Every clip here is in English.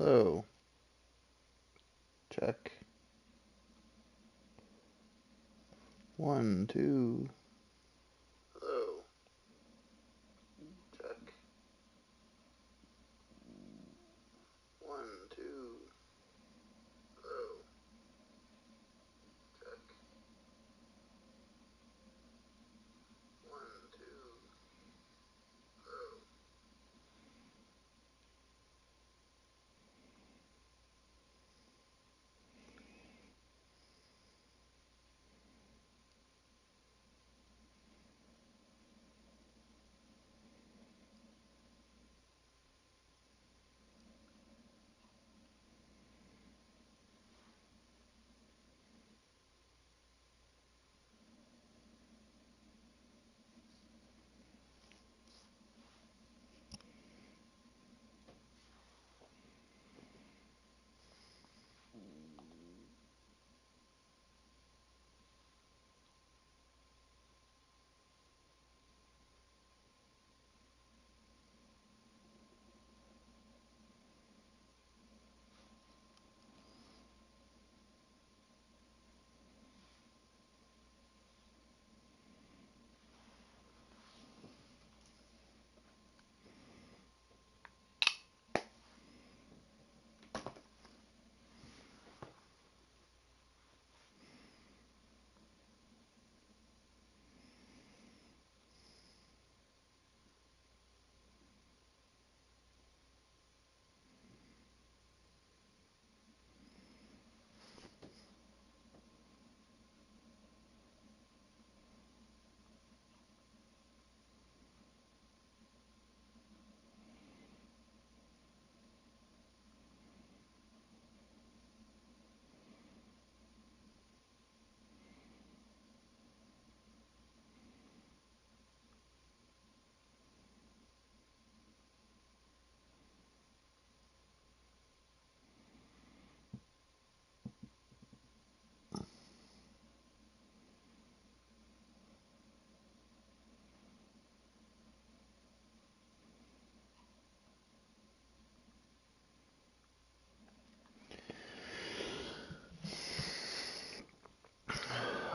Hello. Check. 1, 2. Hello. Check. 1, 2. Hello. Check. 1, 2. Hello.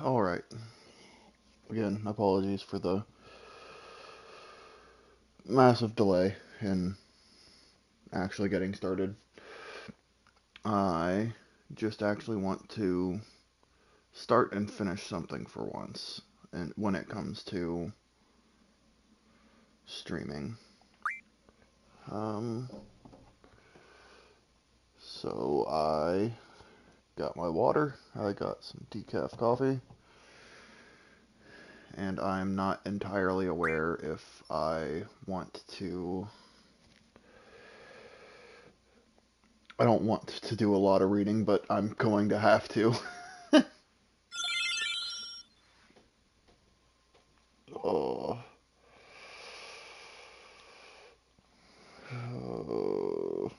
Alright. Again, apologies for the massive delay in actually getting started. I just actually want to start and finish something for once, and when it comes to streaming. Um, so I got my water, I got some decaf coffee, and I'm not entirely aware if I want to. I don't want to do a lot of reading, but I'm going to have to. Oh. Oh.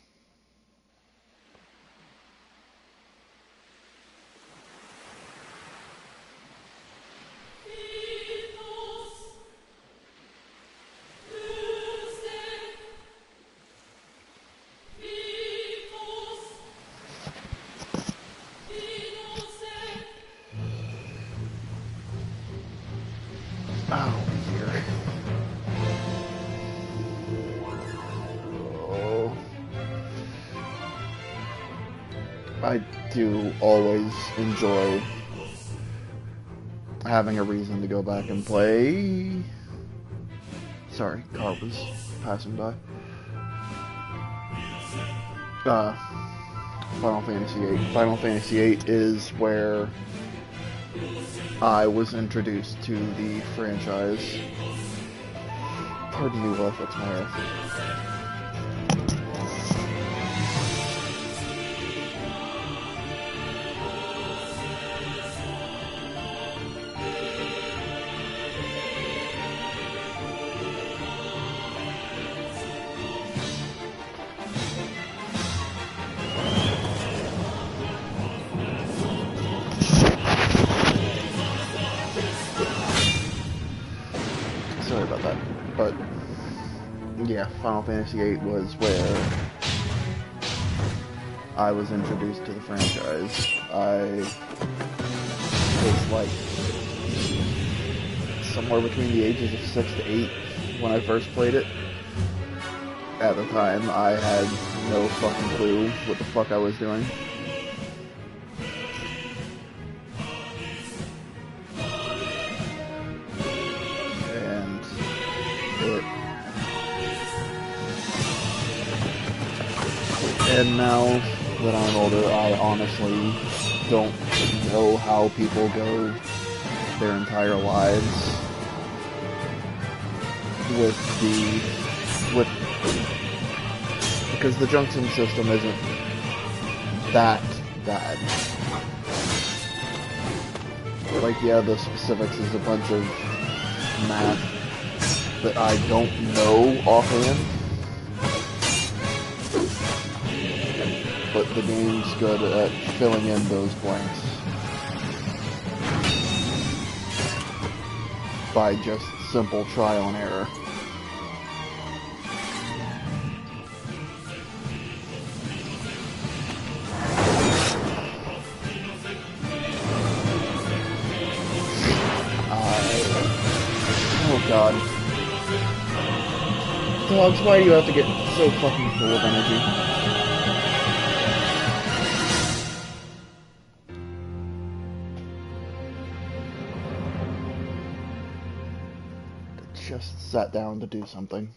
Oh, dear. Oh. I do always enjoy having a reason to go back and play. Sorry, car was passing by. Uh, Final Fantasy VIII. Final Fantasy VIII is where I was introduced to the franchise. Pardon me while I fix my hair. Sorry about that. But yeah, Final Fantasy VIII was where I was introduced to the franchise. I was like somewhere between the ages of 6 to 8 when I first played it. At the time, I had no fucking clue what the fuck I was doing. And now that I'm older, I honestly don't know how people go their entire lives because the junction system isn't that bad. Like, yeah, the specifics is a bunch of math that I don't know offhand, but the game's good at filling in those blanks by just simple trial and error. Oh god. Dogs, why do you have to get so fucking full of energy? Just sat down to do something,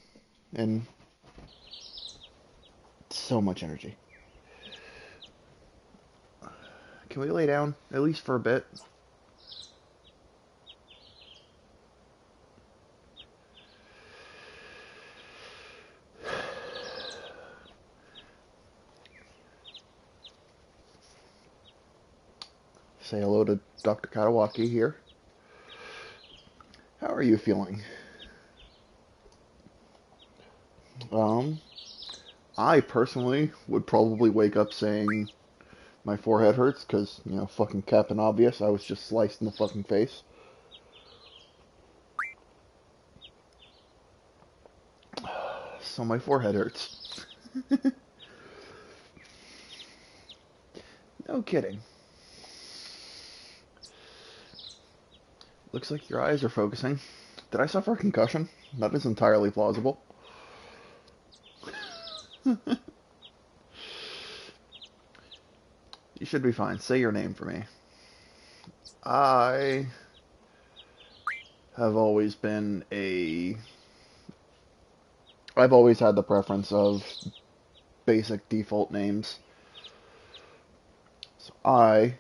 and so much energy. Can we lay down, at least for a bit? Say hello to Dr. Katawaki here. How are you feeling? I personally would probably wake up saying my forehead hurts because, you know, fucking Captain Obvious, I was just sliced in the fucking face. So my forehead hurts. No kidding. Looks like your eyes are focusing. Did I suffer a concussion? That is entirely plausible. You should be fine. Say your name for me. I have always been I've always had the preference of basic default names. So I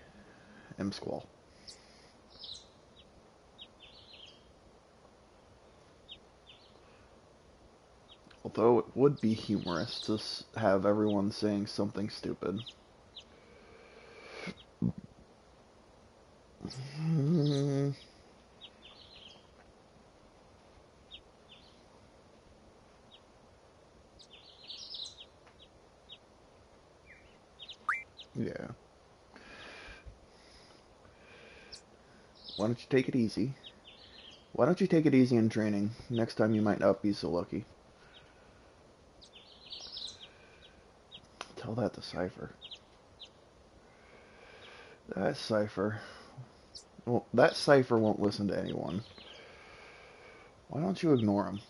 am Squall. Although it would be humorous to have everyone saying something stupid. Yeah. Why don't you take it easy? Why don't you take it easy in training? Next time you might not be so lucky. Tell that to Cypher. That Cypher. Well, that Cypher won't listen to anyone. Why don't you ignore him?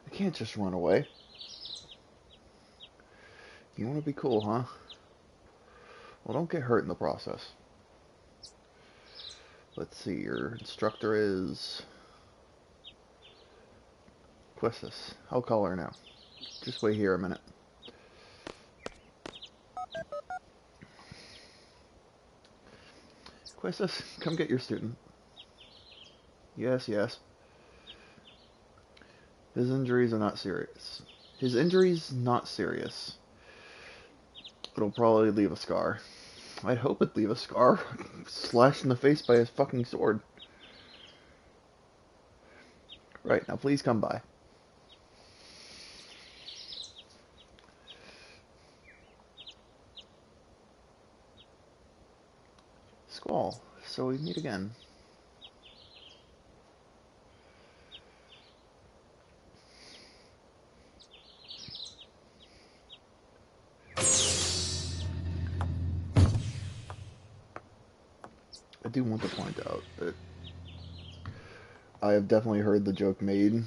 I can't just run away. You want to be cool, huh? Well, don't get hurt in the process. Let's see, your instructor is Questus. I'll call her now. Just wait here a minute. Questus, come get your student. Yes, yes. His injuries are not serious. His injury's not serious. It'll probably leave a scar. I'd hope it'd leave a scar. Slashed in the face by his fucking sword. Right, now please come by. Squall, so we meet again. I do want to point out that I have definitely heard the joke made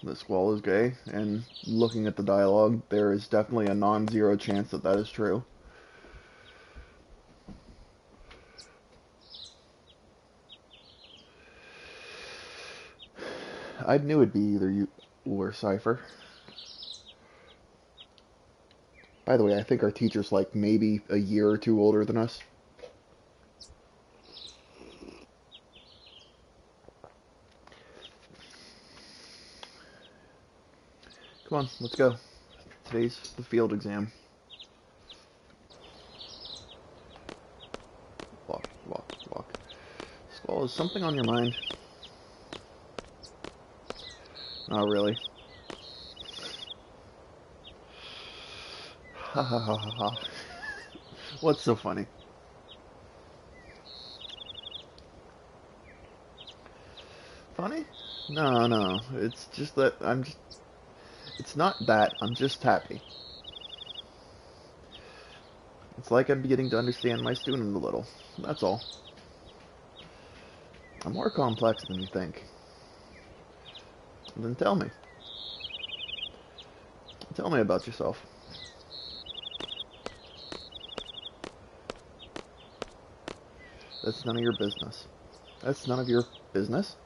that Squall is gay, and looking at the dialogue, there is definitely a non-zero chance that that is true. I knew it'd be either you or Cypher. By the way, I think our teacher's like maybe a year or two older than us. Come on, let's go. Today's the field exam. Walk, walk, walk. Squall, is something on your mind? Not really. Ha ha ha ha ha. What's so funny? Funny? No, no. It's just that I'm just. It's not that. I'm just happy. It's like I'm beginning to understand my student a little. That's all. I'm more complex than you think. Then tell me. Tell me about yourself. That's none of your business. That's none of your business?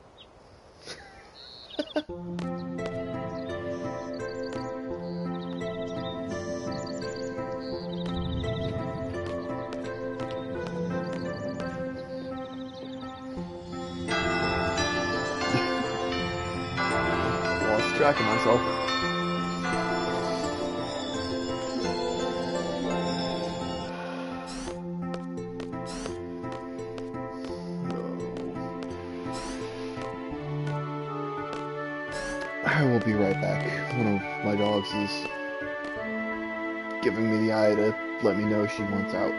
Lost track of myself. I will be right back. One of my dogs is giving me the eye to let me know she wants out.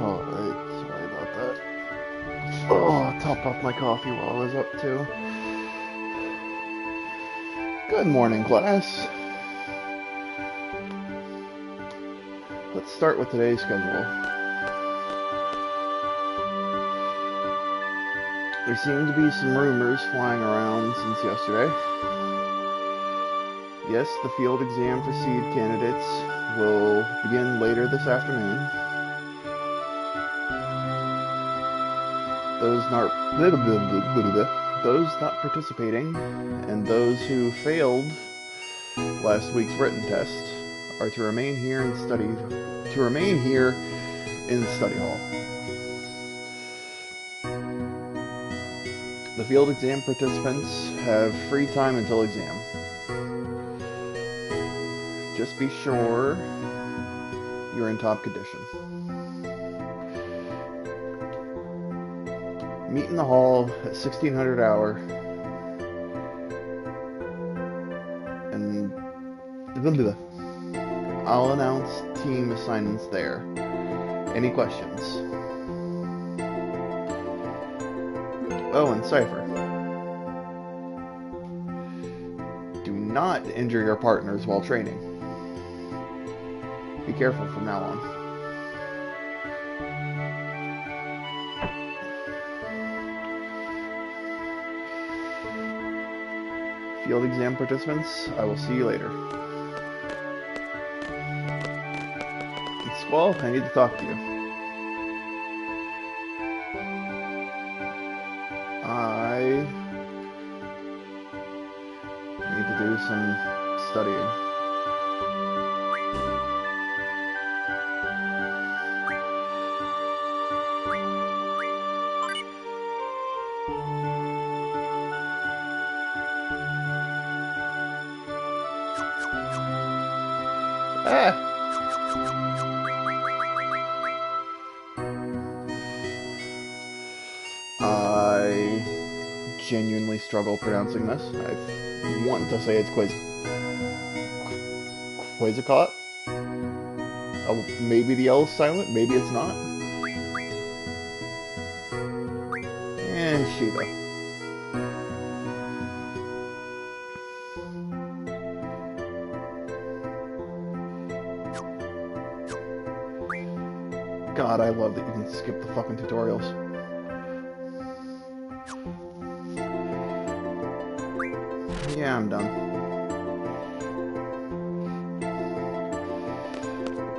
Alright, sorry about that. Oh, I'll top off my coffee while I was up too. Good morning, class. Let's start with today's schedule. There seem to be some rumors flying around since yesterday. Yes, the field exam for seed candidates will begin later this afternoon. Those not participating and those who failed last week's written test are to remain here in the study hall. The field exam participants have free time until exam. Just be sure you're in top condition. Meet in the hall at 1600 hour and I'll announce team assignments there. Any questions? Oh, and Cypher. Do not injure your partners while training. Be careful from now on. Field exam participants, I will see you later. Squall, I need to talk to you. I need to do some studying. I genuinely struggle pronouncing this. I want to say it's Quasicot. Oh, maybe the L is silent, maybe it's not. And Shiva. God, I love that you can skip the fucking tutorials. Yeah, I'm done.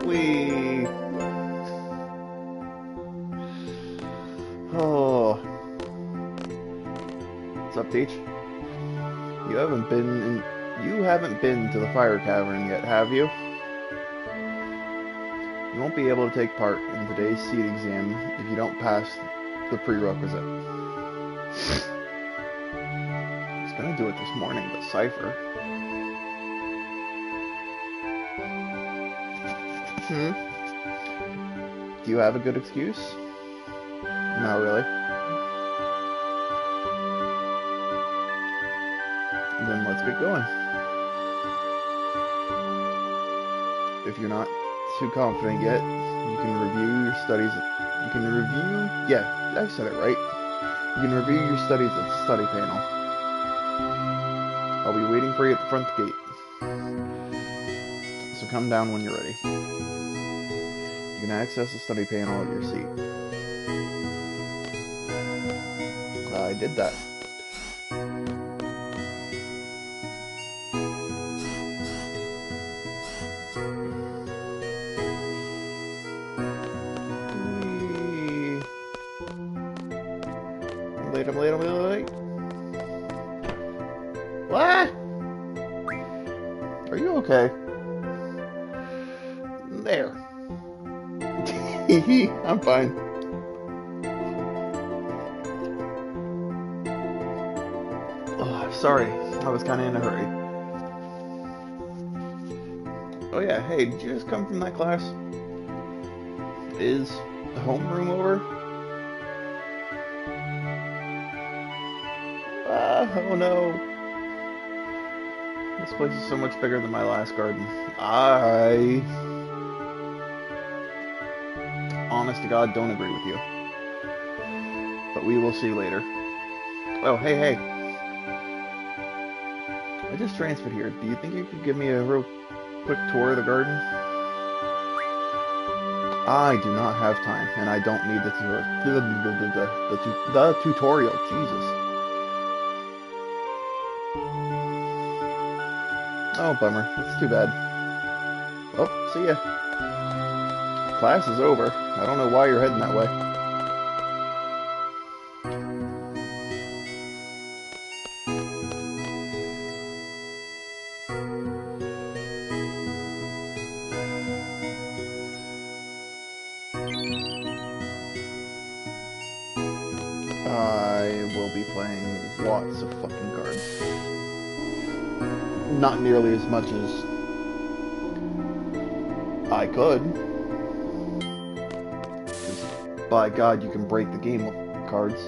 Whee! Oh. What's up, Teach? You haven't been to the fire cavern yet, have you? You won't be able to take part in today's seed exam if you don't pass the prerequisite. I was gonna do it this morning, but Cypher. Do you have a good excuse? Not really. Then let's get going. If you're not too confident yet, you can review your studies. Yeah, I said it right. You can review your studies at the study panel. I'll be waiting for you at the front gate. So come down when you're ready. You can access the study panel at your seat. I did that. Whee. I'm late. What? Are you okay? There. I'm fine. Oh, sorry. I was kind of in a hurry. Oh yeah, hey, did you just come from that class? Is the homeroom over? Oh no. This place is so much bigger than my last garden. I, honest to God, don't agree with you. But we will see later. Oh, hey. I just transferred here. Do you think you could give me a real quick tour of the garden? I do not have time, and I don't need the tutorial. Jesus. Oh, bummer. That's too bad. Oh, see ya. Class is over. I don't know why you're heading that way. I will be playing lots of fucking cards. Not nearly as much as I could. Because, by God, you can break the game with cards.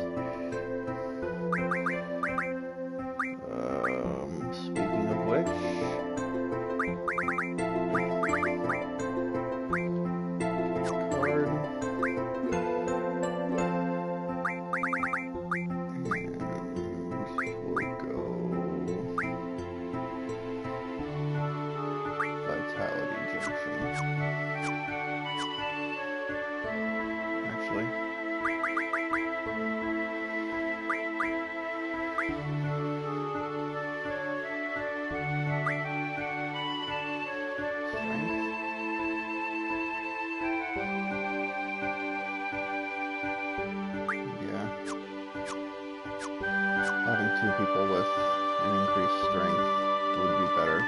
Speaking of which... Having two people with an increased strength would be better.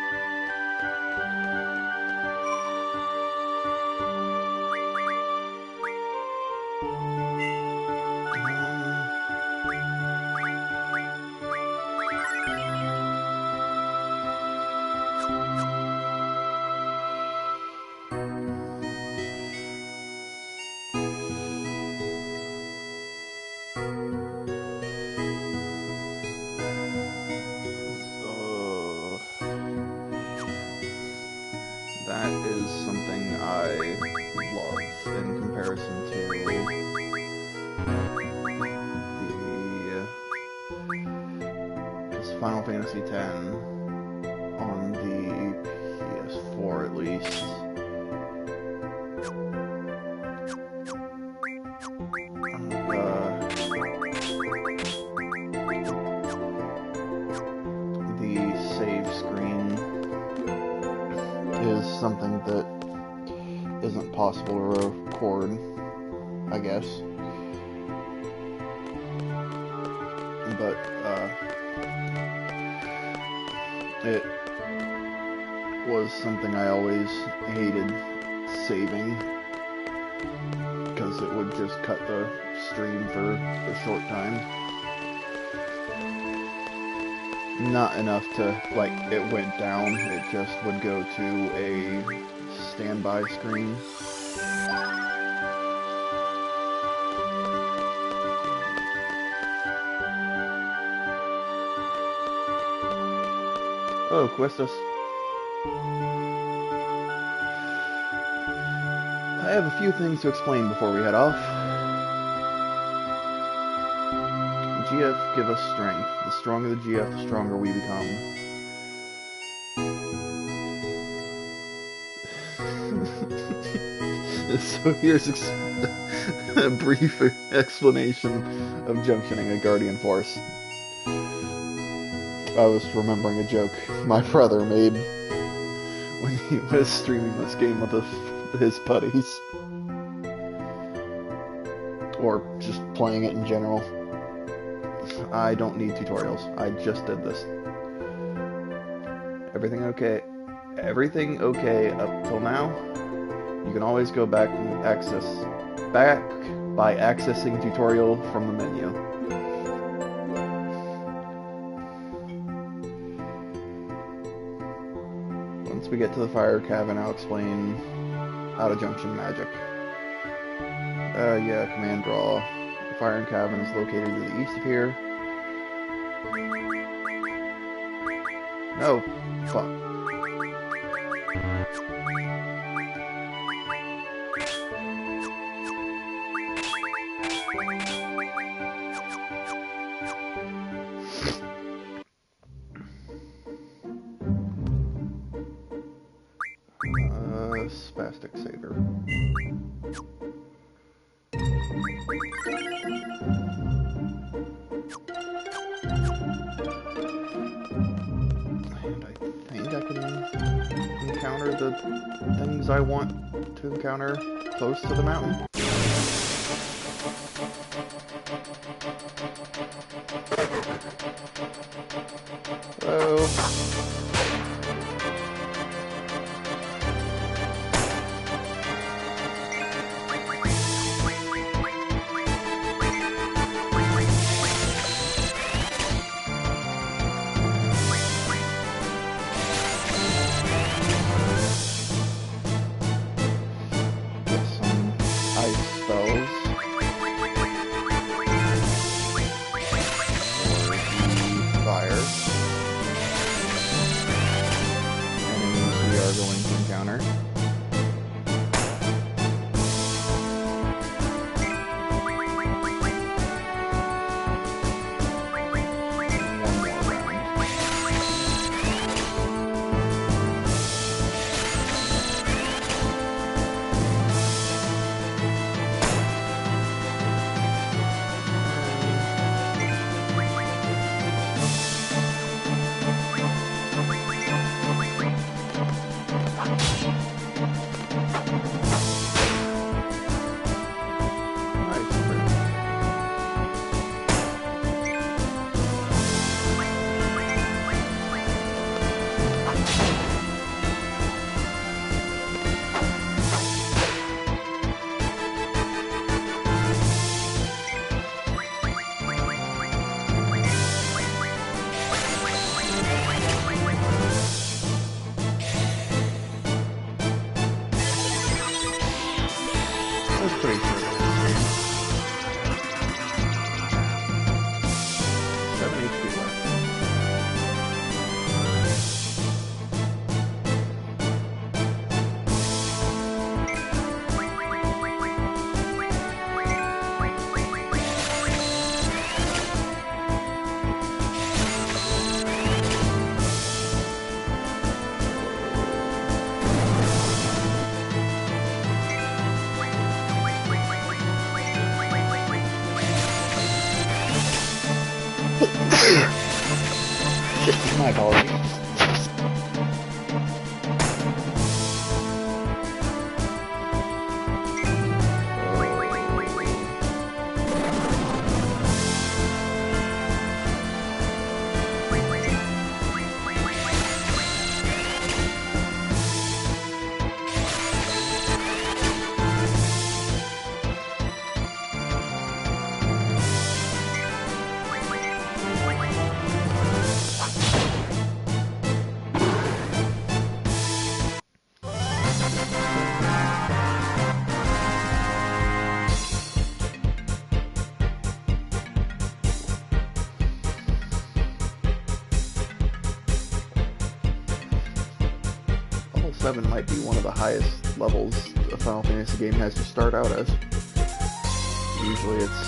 That is something I love in comparison to this Final Fantasy X on the PS4 at least. The save screen is something that isn't possible to record, I guess. But, it was something I always hated saving, because it would just cut the stream for a short time. Not enough to, like, it went down, it just would go to a standby screen. Oh, Questus. I have a few things to explain before we head off. GF give us strength. The stronger the GF, the stronger we become. So A brief explanation of junctioning a Guardian Force. I was remembering a joke my brother made when he was streaming this game with his buddies. Or just playing it in general. I don't need tutorials. I just did this. Everything okay? Everything okay up till now? You can always go back and access back by accessing tutorial from the menu. Once we get to the fire cabin, I'll explain how to junction magic. Yeah, command draw. The fire cabin is located to the east of here. No, fuck. Spastic saver. And I think I can encounter the things I want to encounter close to the mountain. Hello. That's pretty true. 7 HP left. My apologies. Level 7 might be one of the highest levels a Final Fantasy game has to start out as. Usually it's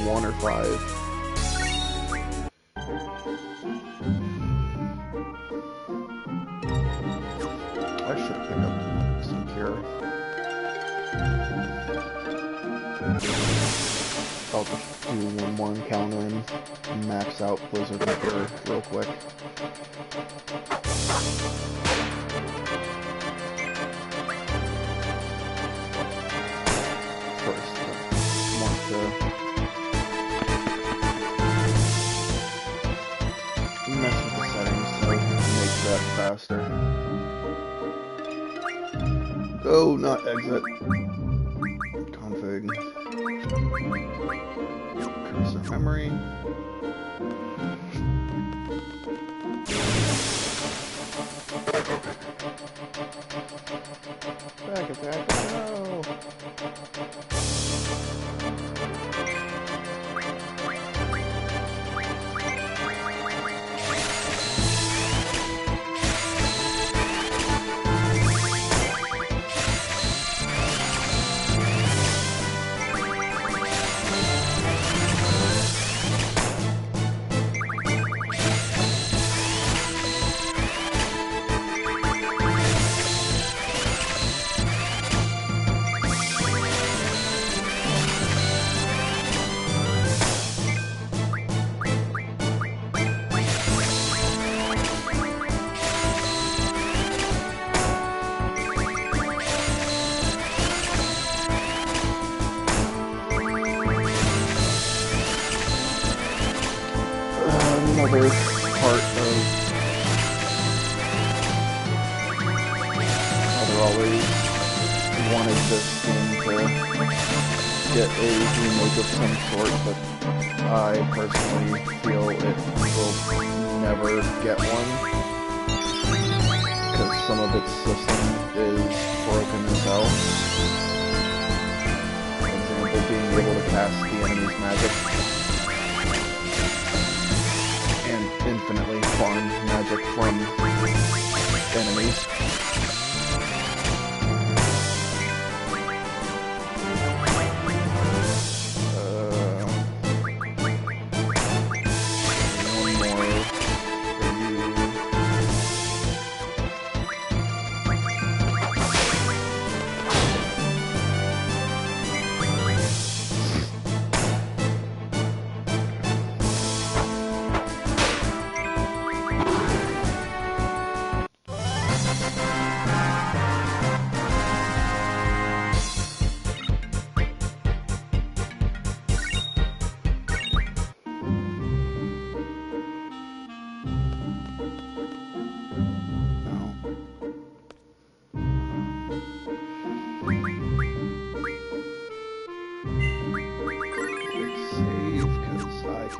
1 or 5. I should pick up some cure. one counter and max out Blizzard Maker real quick. First, I want to mess with the settings so I can make that faster. Go, not exit. Config. Cursor memory. Back attack, no! Another part of I've always wanted this game to get a remake of some sort, but I personally feel it will never get one because some of its system is broken as hell. For example, being able to cast the enemy's magic and infinitely farm magic from enemies. One more for you.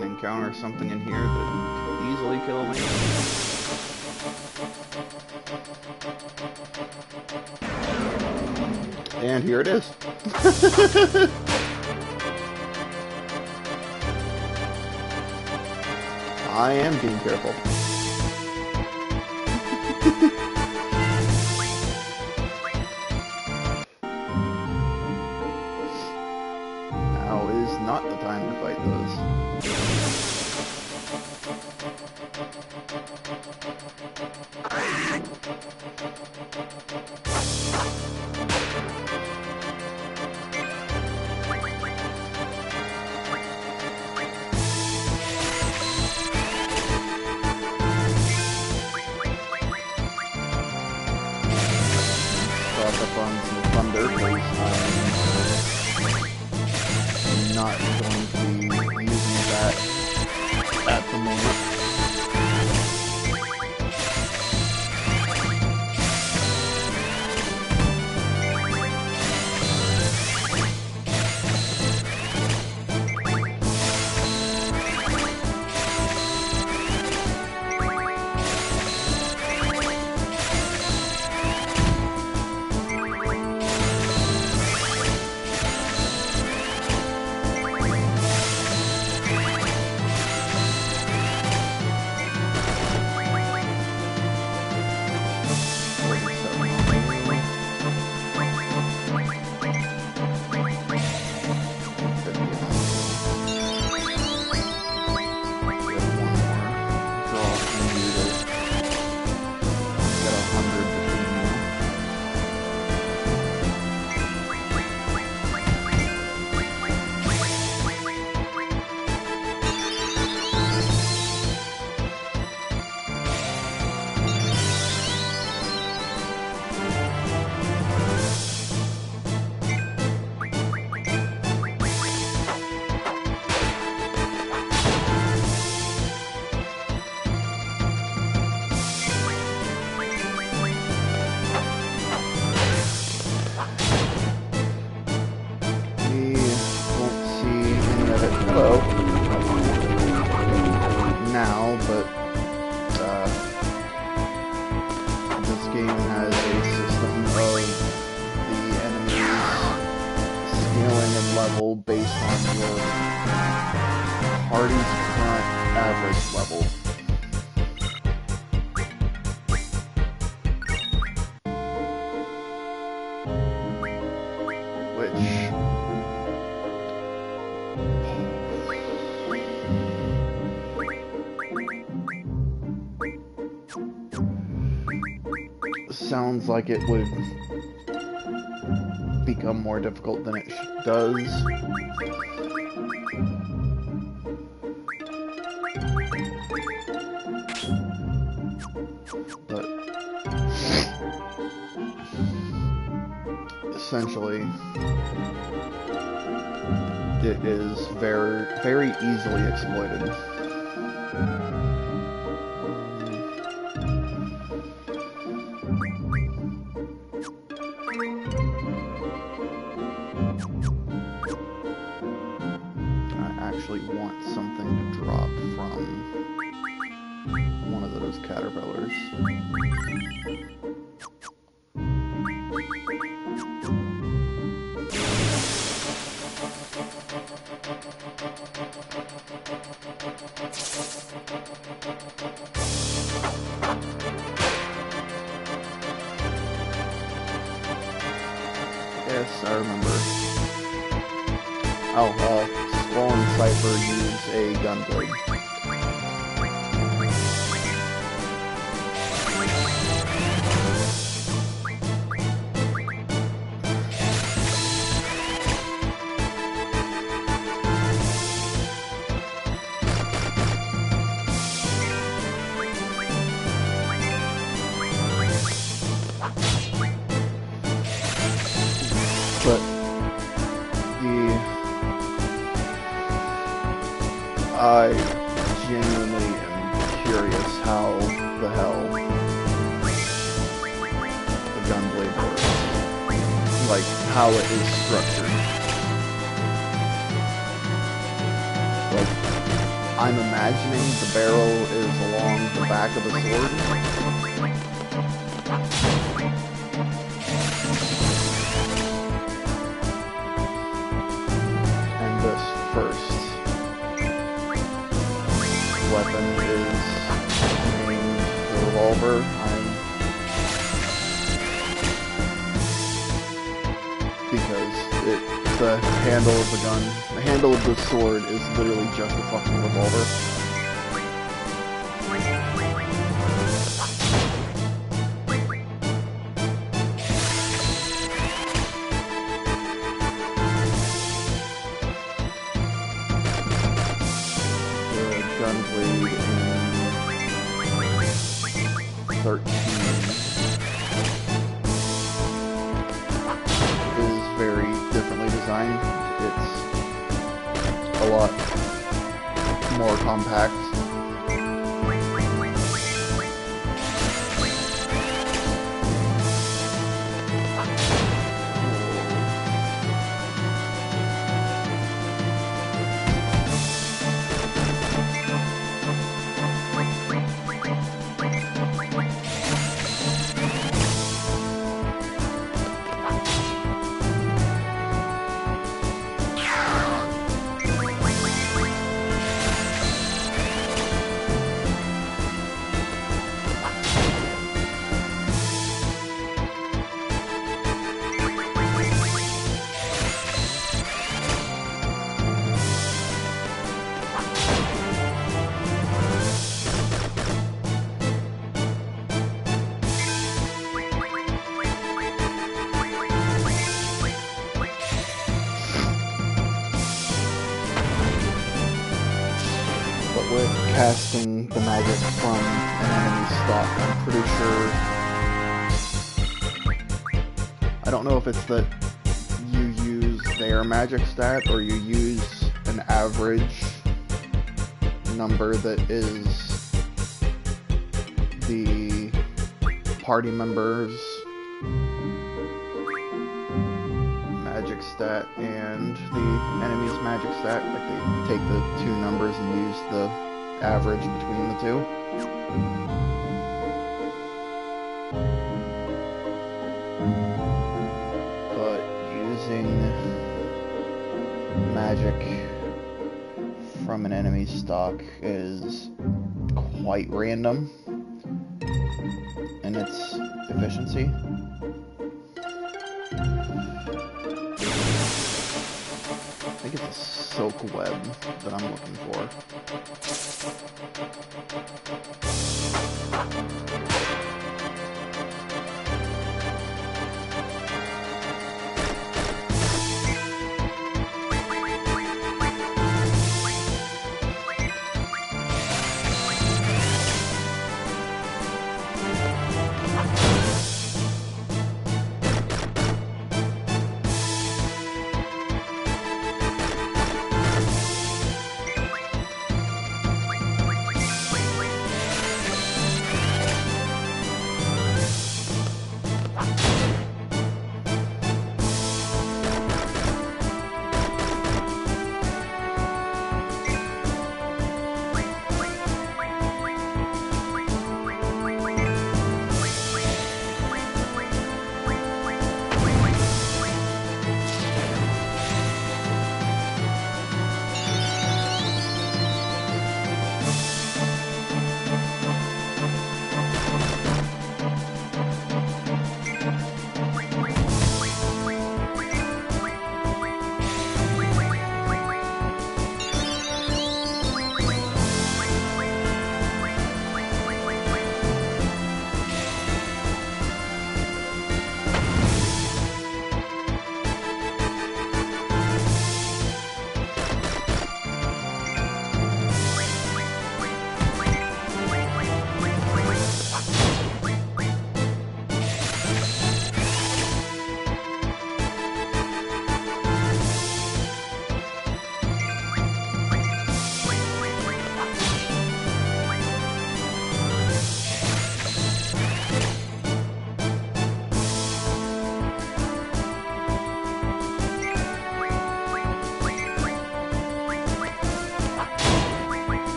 Encounter something in here that could easily kill me. And here it is. I am being careful. Now is not the time to fight those. Stock up on some thunder because I'm not going to be using that at the moment. party's current average level. Which sounds like it would become more difficult than it does. But essentially, it is very, very easily exploited. Want something to drop from one of those caterpillars. Yes, I remember. Oh, Swollen Cypher use a gunblade. But I genuinely am curious how the hell the gunblade works. Like, how it is structured. Like, I'm imagining the barrel is along the back of the sword. And this first weapon is the revolver. Because the handle of the gun, the handle of the sword is literally just a fucking revolver. The gunblade in 13 is very differently designed. It's a lot more compact. With casting the magic from an enemy stock, I'm pretty sure... I don't know if it's that you use their magic stat or you use an average number that is the party member's magic stat and the enemy's magic stat. Like, they take the two numbers and use the average between the two. But using magic from an enemy stock is quite random in its efficiency. I think it's a silk web that I'm looking for.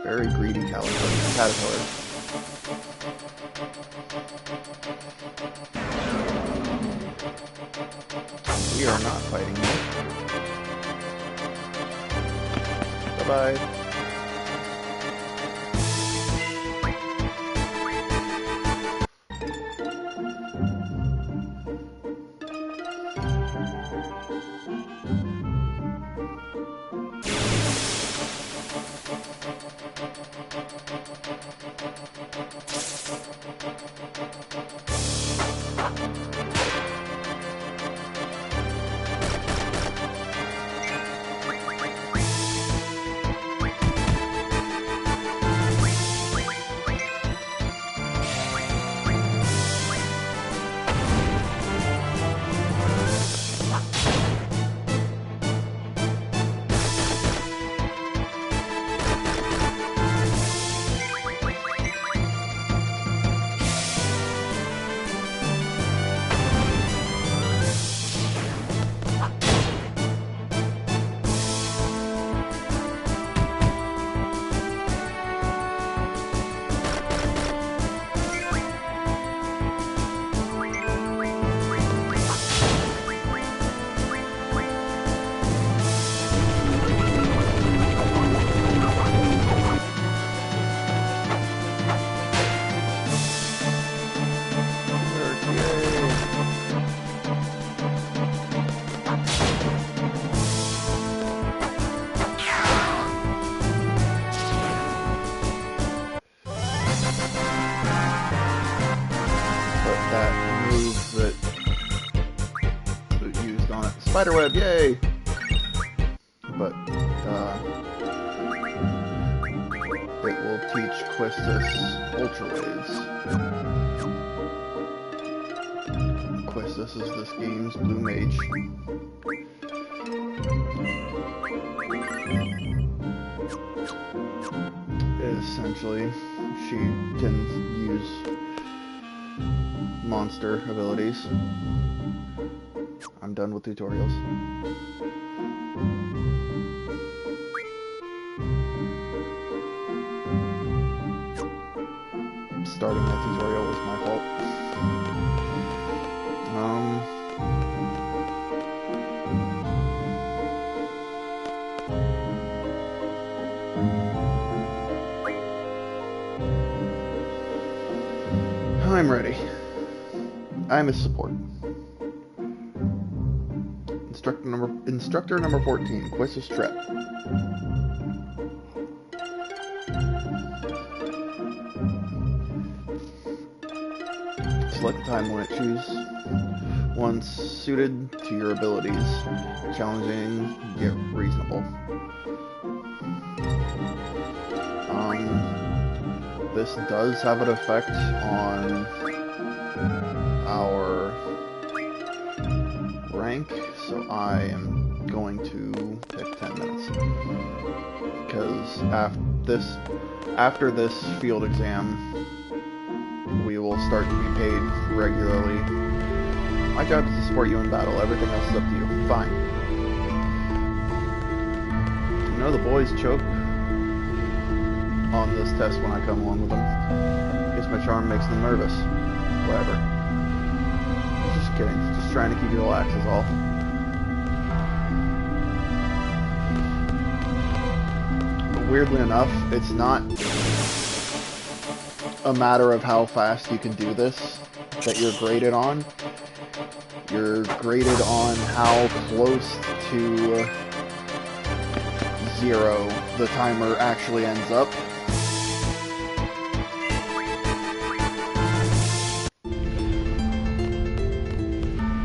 Very greedy caterpillar. We are not fighting you. Bye-bye. that move that it used on it. Spiderweb, yay! But, it will teach Quistis Ultra Waves. Quistis is this game's blue mage. Essentially, she can use monster abilities. I'm done with tutorials. Starting that tutorial was my fault. I'm ready. I'm a support. Instructor number 14, Quistis Trap. Select the time limit. Choose one suited to your abilities. Challenging, yet reasonable. This does have an effect on our rank, so I am going to pick 10 minutes. Because after this field exam, we will start to be paid regularly. My job is to support you in battle. Everything else is up to you. Fine. You know the boys choke on this test when I come along with them. Guess my charm makes them nervous. Whatever. Just kidding. Just trying to keep you relaxed is all. But weirdly enough, it's not a matter of how fast you can do this that you're graded on. You're graded on how close to 0 the timer actually ends up.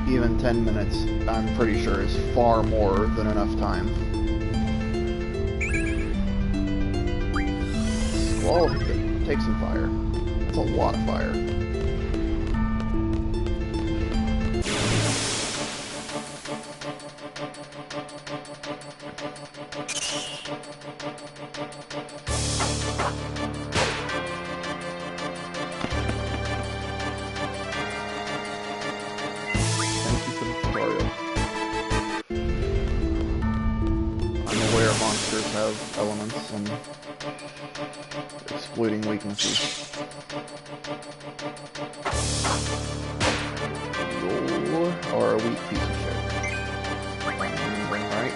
Even 10 minutes, I'm pretty sure, is far more than enough time. Squall, take some fire. That's a lot of fire. Monsters have elements and exploiting weaknesses. You are a weak piece of shit. Right?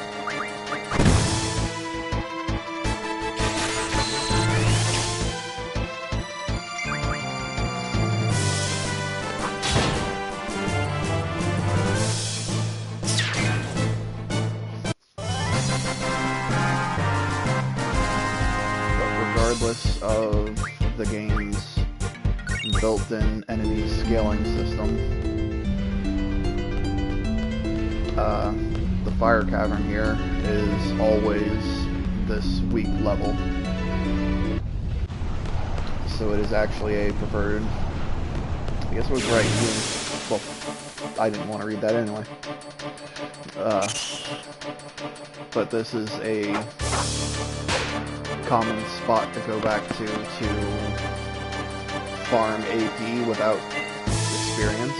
Regardless of the game's built-in enemy scaling system, the fire cavern here is always this weak level. So it is actually a preferred... I guess I was right. Well, I didn't want to read that anyway. But this is a common spot to go back to farm AP without experience.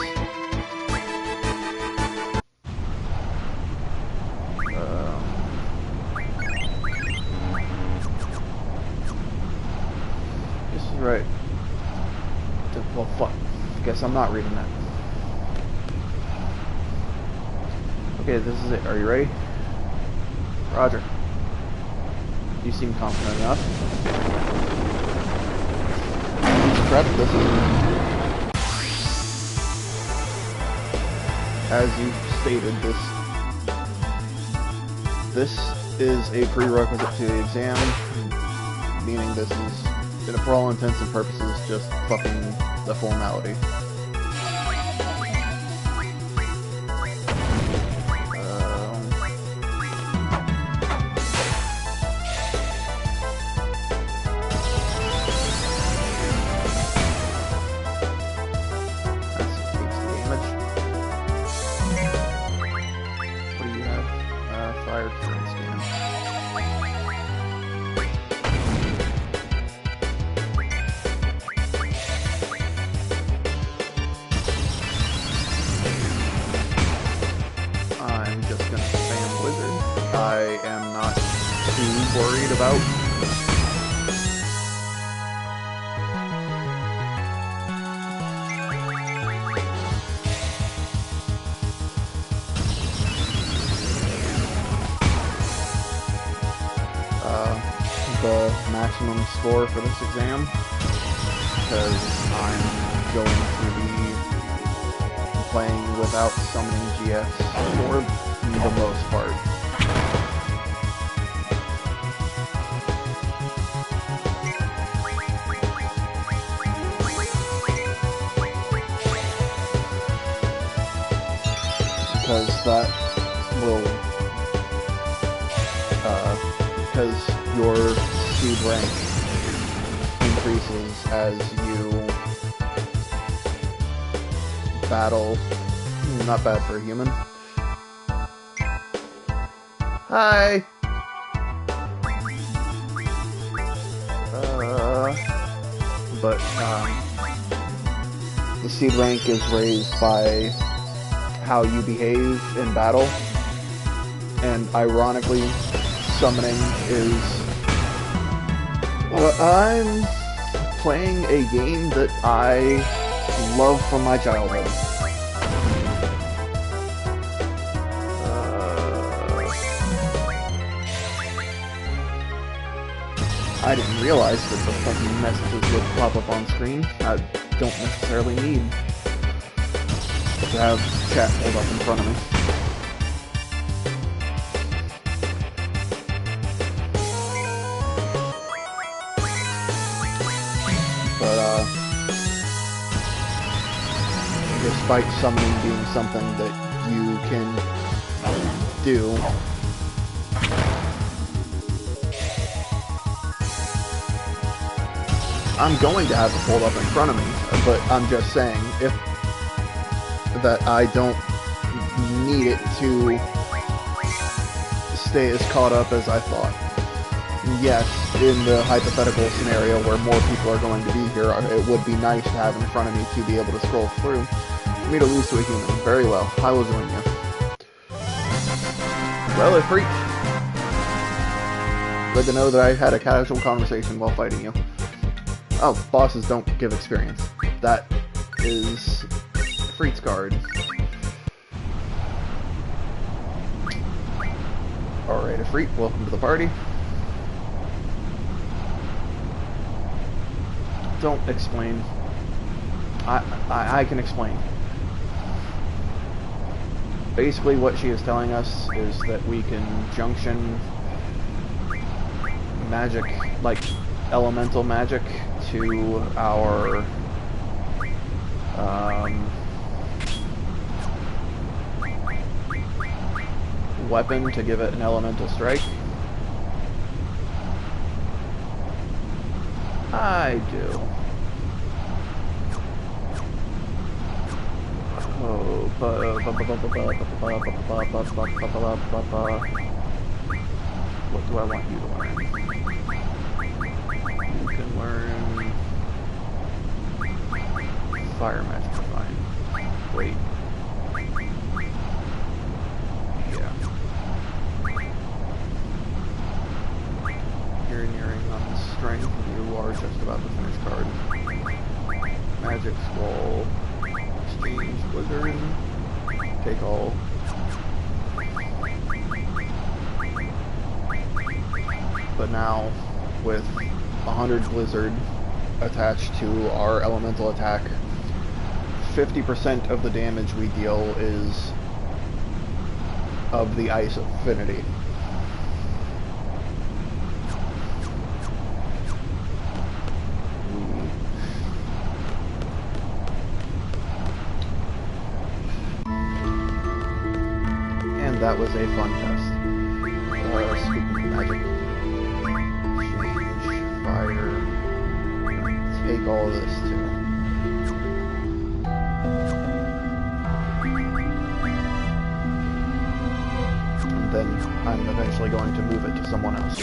This is right. Well, fuck. Guess I'm not reading that. Okay, this is it. Are you ready? Roger. You seem confident enough. Prep, this is... As you stated, this is a prerequisite to the exam, meaning this is, for all intents and purposes, just fucking the formality. I am not too worried about. The maximum score for this exam, because I'm going to be playing without summoning GS for the most part. Because that will, because your seed rank increases as you battle. Not bad for a human. Hi! But the seed rank is raised by how you behave in battle, and ironically, summoning is... I'm playing a game that I love from my childhood. I didn't realize that the fucking messages would pop up on screen. I don't necessarily need to have chat pulled up in front of me. But, despite summoning being something that you can do, I'm going to have it pulled up in front of me, but I'm just saying, if that I don't need it to stay as caught up as I thought. Yes, in the hypothetical scenario where more people are going to be here, it would be nice to have in front of me to be able to scroll through. For me to lose to a human. Very well. I will join you. Well, a freak. Glad to know that I had a casual conversation while fighting you. Oh, bosses don't give experience. That is Freak's card. Alright, Freak, welcome to the party. Don't explain. I can explain. Basically what she is telling us is that we can junction magic, like elemental magic, to our weapon to give it an elemental strike. I do. Oh, what do I want you to learn? You can learn fire magic. Fine. Wait. Yeah. You're nearing on strength. You are just about to finish card. Magic Scroll. Exchange Blizzard. Take all. But now, with 100 Blizzard attached to our elemental attack, 50% of the damage we deal is of the Ice Affinity. And that was a fun test. Speaking of magic. Change, fire, take all this too. And then I'm eventually going to move it to someone else.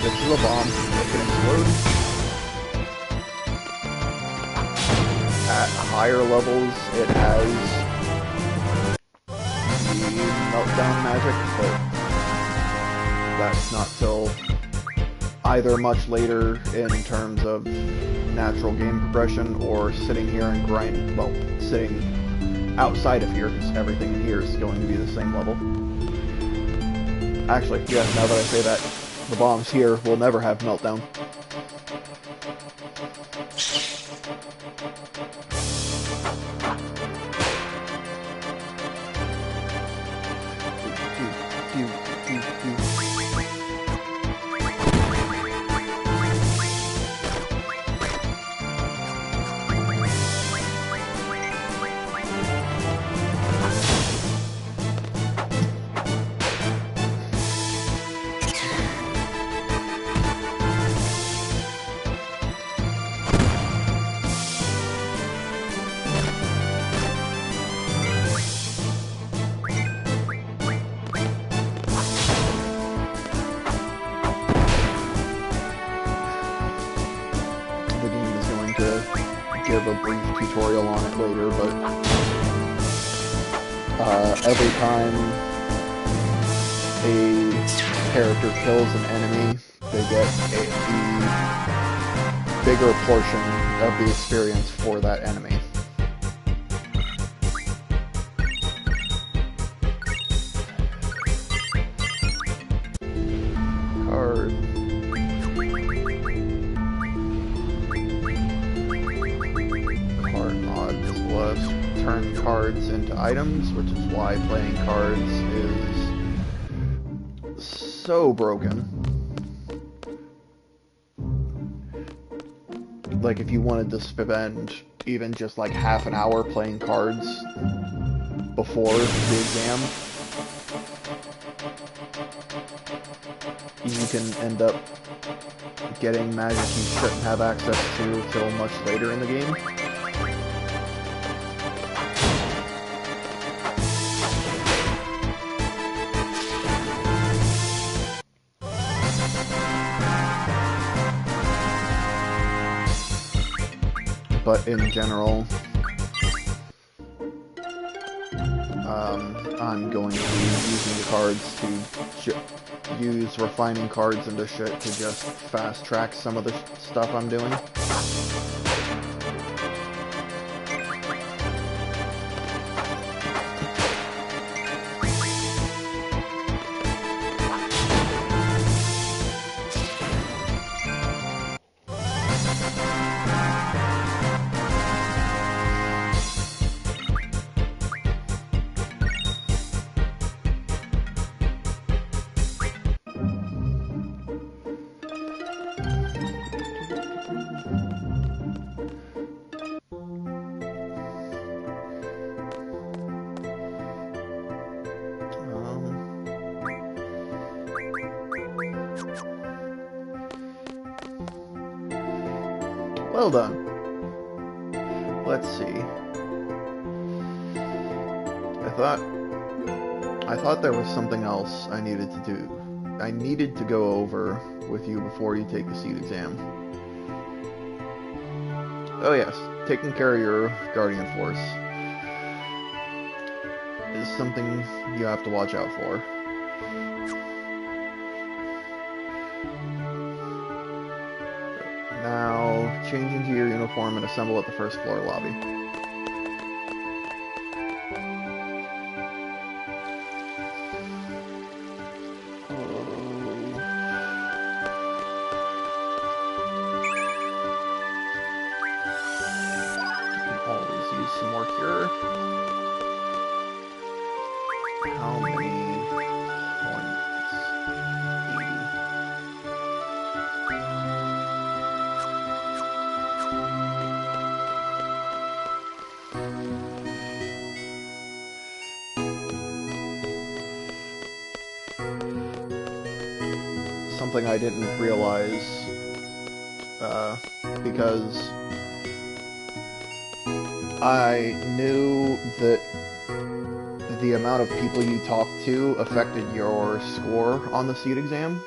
This is a bomb that can explode. At higher levels, it has the meltdown magic, but that's not till either much later in terms of natural game progression, or sitting here and grind, well, sitting outside of here, because everything in here is going to be the same level. Actually, yeah, now that I say that, the bombs here will never have meltdown. Give a brief tutorial on it later, but every time a character kills an enemy, they get the bigger portion of the experience for that enemy. Card. Turn cards into items, which is why playing cards is so broken. Like, if you wanted to spend even just like half an hour playing cards before the exam, you can end up getting magic you shouldn't have access to till much later in the game. But in general, I'm going to be using the cards to use refining cards into shit to just fast track some of the stuff I'm doing. Well done. Let's see. I thought there was something else I needed to do. I needed to go over with you before you take the seed exam. Oh yes, taking care of your Guardian Force is something you have to watch out for. Now, change into your uniform and assemble at the first floor lobby. Some more cure. How many points? 80. Something I didn't realize, because I knew that the amount of people you talked to affected your score on the seed exam.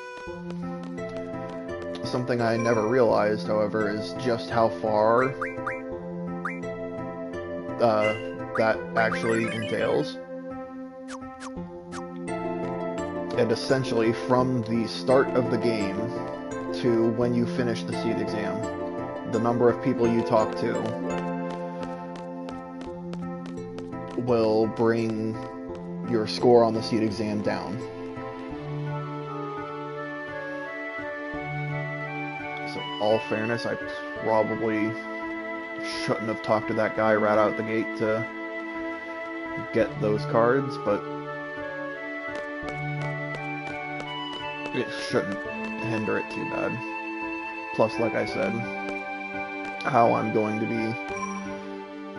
something I never realized, however, is just how far that actually entails. And essentially, from the start of the game to when you finish the seed exam, the number of people you talk to will bring your score on the seed exam down. So, all fairness, I probably shouldn't have talked to that guy right out the gate to get those cards, but it shouldn't hinder it too bad. Plus, like I said, how I'm going to be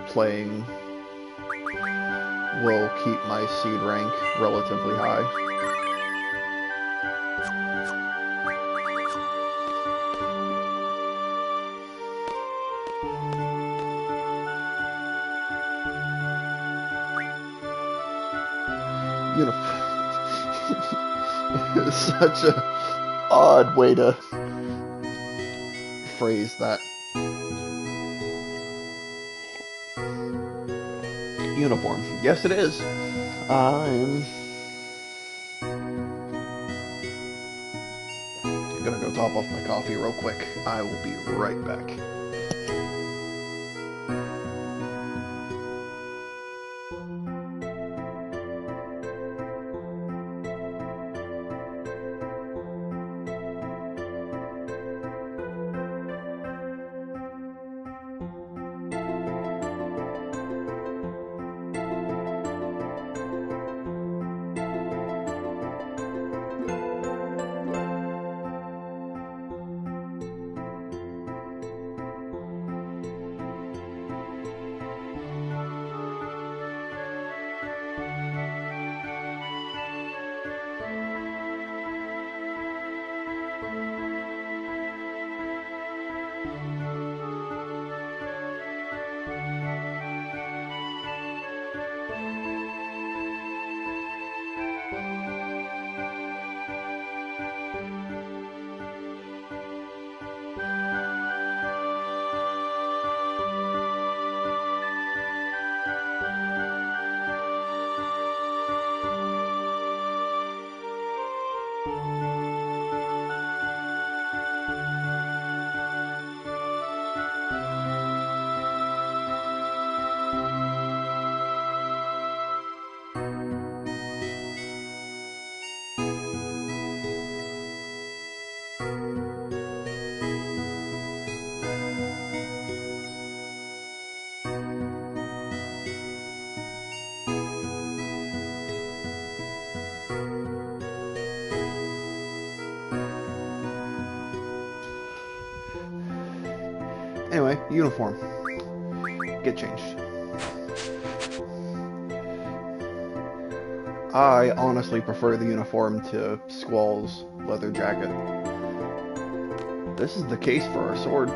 playing will keep my seed rank relatively high. It's such a odd way to phrase that. Uniform. Yes, it is. I'm gonna go top off my coffee real quick. I will be right back. Anyway, uniform. Get changed. I honestly prefer the uniform to Squall's leather jacket. This is the case for our sword.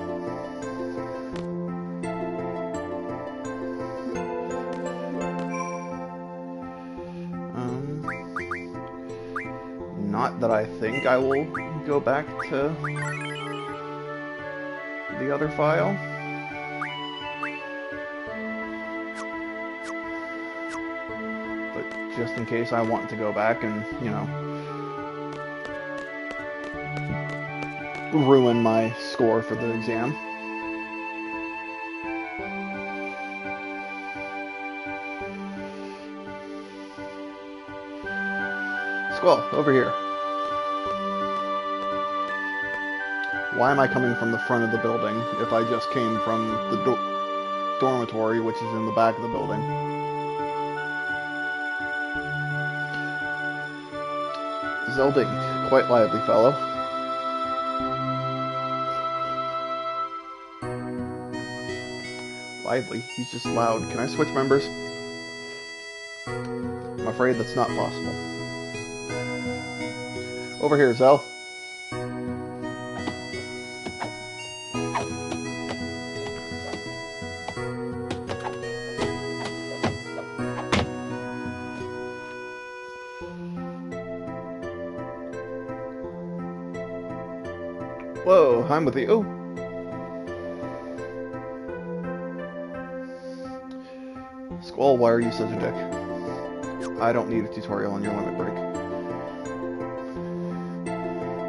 Not that I think I will go back to the other file. But just in case I want to go back and, you know, ruin my score for the exam. Squall, over here. Why am I coming from the front of the building if I just came from the dormitory, which is in the back of the building? Zelding, quite lively fellow. Lively? He's just loud. Can I switch members? I'm afraid that's not possible. Over here, Zell. Whoa, I'm with you. Squall, why are you such a dick? I don't need a tutorial on your limit break.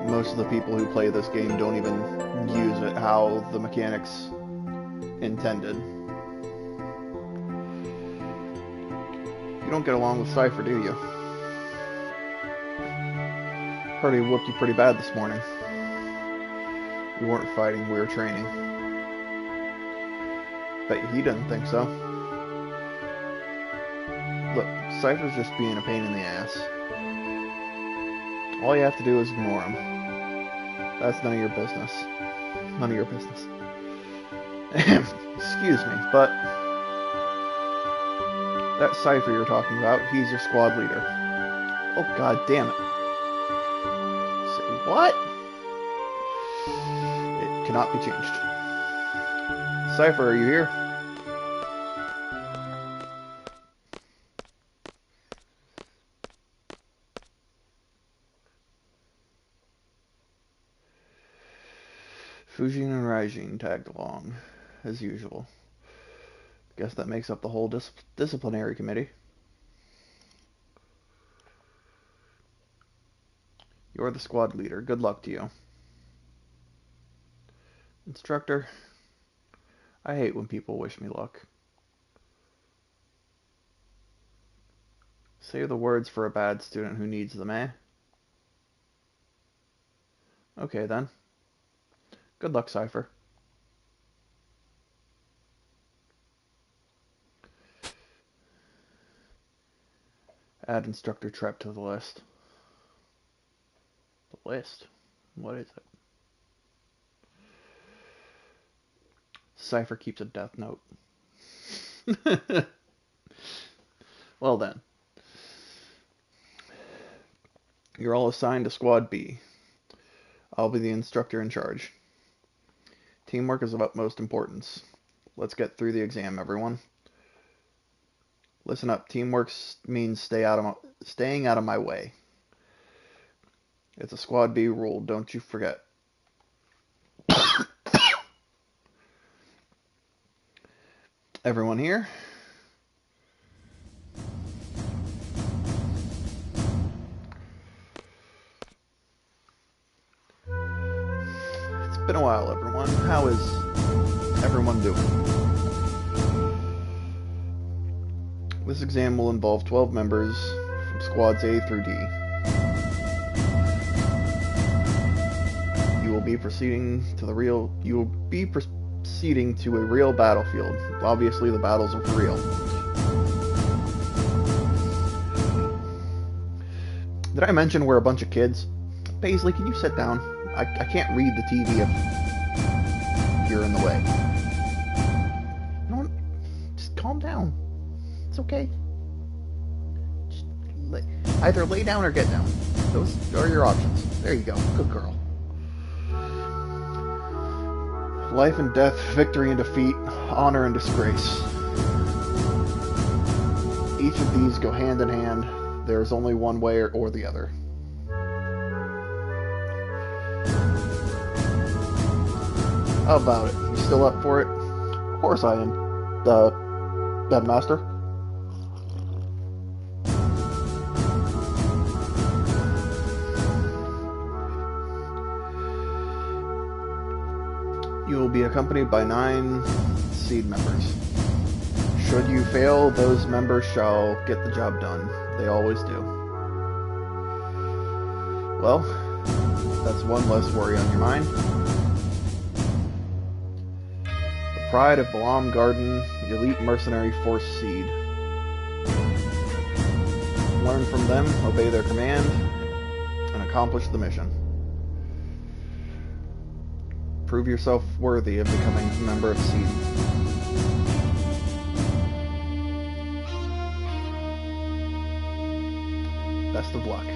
Most of the people who play this game don't even use it how the mechanics intended. You don't get along with Cypher, do you? Heard he whooped you pretty bad this morning. We weren't fighting, we were training. Bet he didn't think so. Look, Cypher's just being a pain in the ass. All you have to do is ignore him. That's none of your business. None of your business. Excuse me, but that Cypher you're talking about, he's your squad leader. Oh, god damn it. Say what? It cannot be changed. Cypher, are you here? Fujin and Raijin tagged along, as usual. Guess that makes up the whole disciplinary committee. You're the squad leader. Good luck to you. Instructor, I hate when people wish me luck. Say the words for a bad student who needs them, eh? Okay, then. Good luck, Cypher. Add Instructor Trep to the list. The list? What is it? Cypher keeps a death note. Well then. You're all assigned to Squad B. I'll be the instructor in charge. Teamwork is of utmost importance. Let's get through the exam, everyone. Listen up. Teamwork means staying out of my way. It's a Squad B rule. Don't you forget. Everyone here? It's been a while, everyone. How is everyone doing? This exam will involve 12 members from Squads A through D. You will be proceeding to a real battlefield. Obviously, the battles are for real. Did I mention we're a bunch of kids? Paisley, can you sit down? I can't read the TV if you're in the way. No, just calm down. It's okay. Just either lay down or get down. Those are your options. There you go. Good girl. Life and death, victory and defeat, honor and disgrace. Each of these go hand in hand. There is only one way or the other. How about it? You still up for it? Of course I am. Headmaster. You will be accompanied by 9 seed members. Should you fail, those members shall get the job done. They always do. Well, that's one less worry on your mind. The Pride of Balam Garden, Elite Mercenary Force Seed. Learn from them, obey their command, and accomplish the mission. Prove yourself worthy of becoming a member of Seed. Best of luck.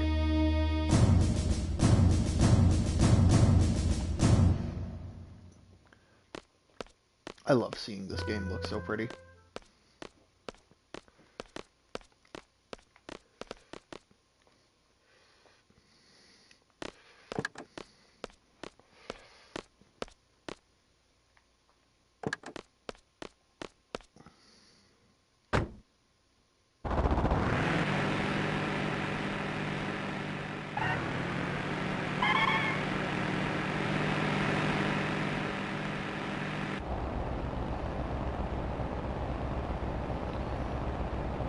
I love seeing this game look so pretty.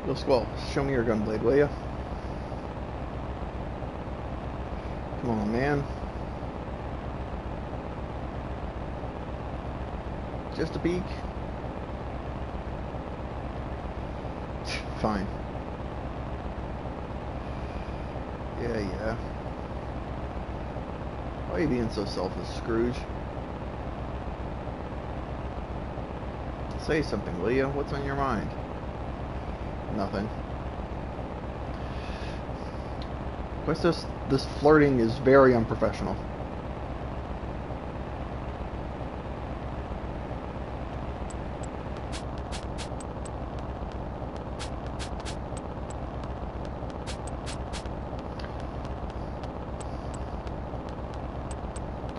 Yo, Squall, show me your gun blade, will ya? Come on, man. Just a peek. Fine. Yeah. Why are you being so selfish, Scrooge? Say something, will ya? What's on your mind? Nothing. What's this? This flirting is very unprofessional.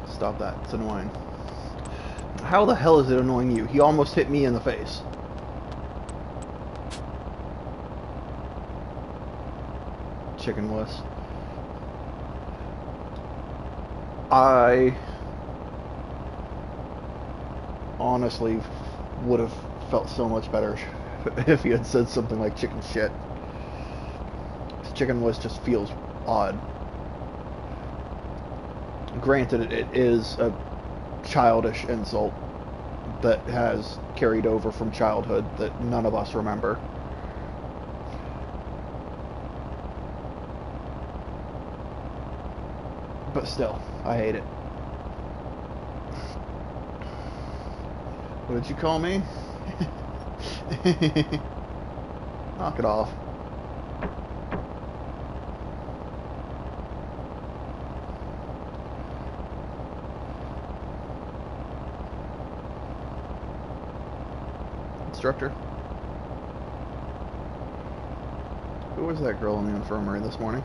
Stop that. It's annoying. How the hell is it annoying you? He almost hit me in the face. Chicken wuss. I honestly would have felt so much better if he had said something like chicken shit. Chicken wuss just feels odd. Granted, it is a childish insult that has carried over from childhood that none of us remember. But still, I hate it. What did you call me? Knock it off. Instructor? Who was that girl in the infirmary this morning?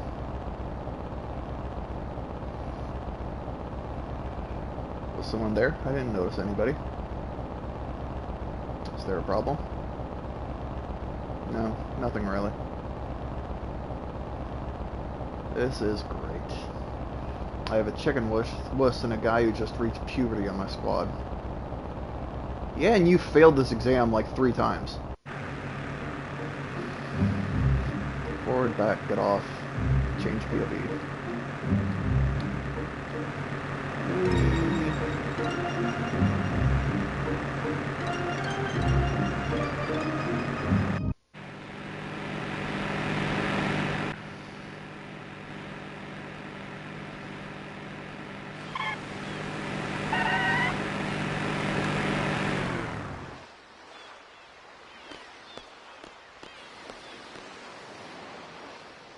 Was someone there? I didn't notice anybody. Is there a problem? No, nothing really. This is great. I have a chicken wuss and a guy who just reached puberty on my squad. Yeah, and you failed this exam like 3 times. Forward, back, get off, change POV.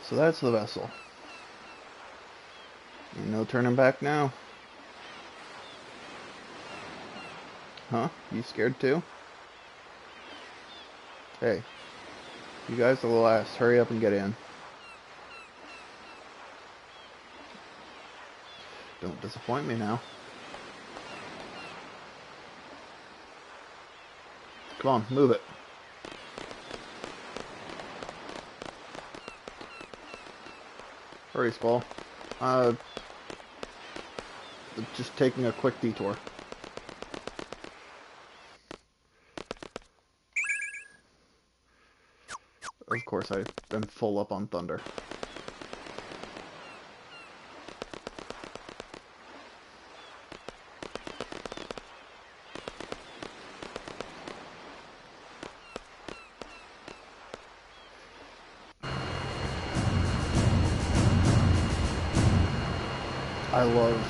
So that's the vessel. Ain't no turning back now. Huh? You scared too? Hey. You guys are the last. Hurry up and get in. Don't disappoint me now. Come on, move it. Hurry, Squall. Just taking a quick detour. Of course, I am full up on thunder. I love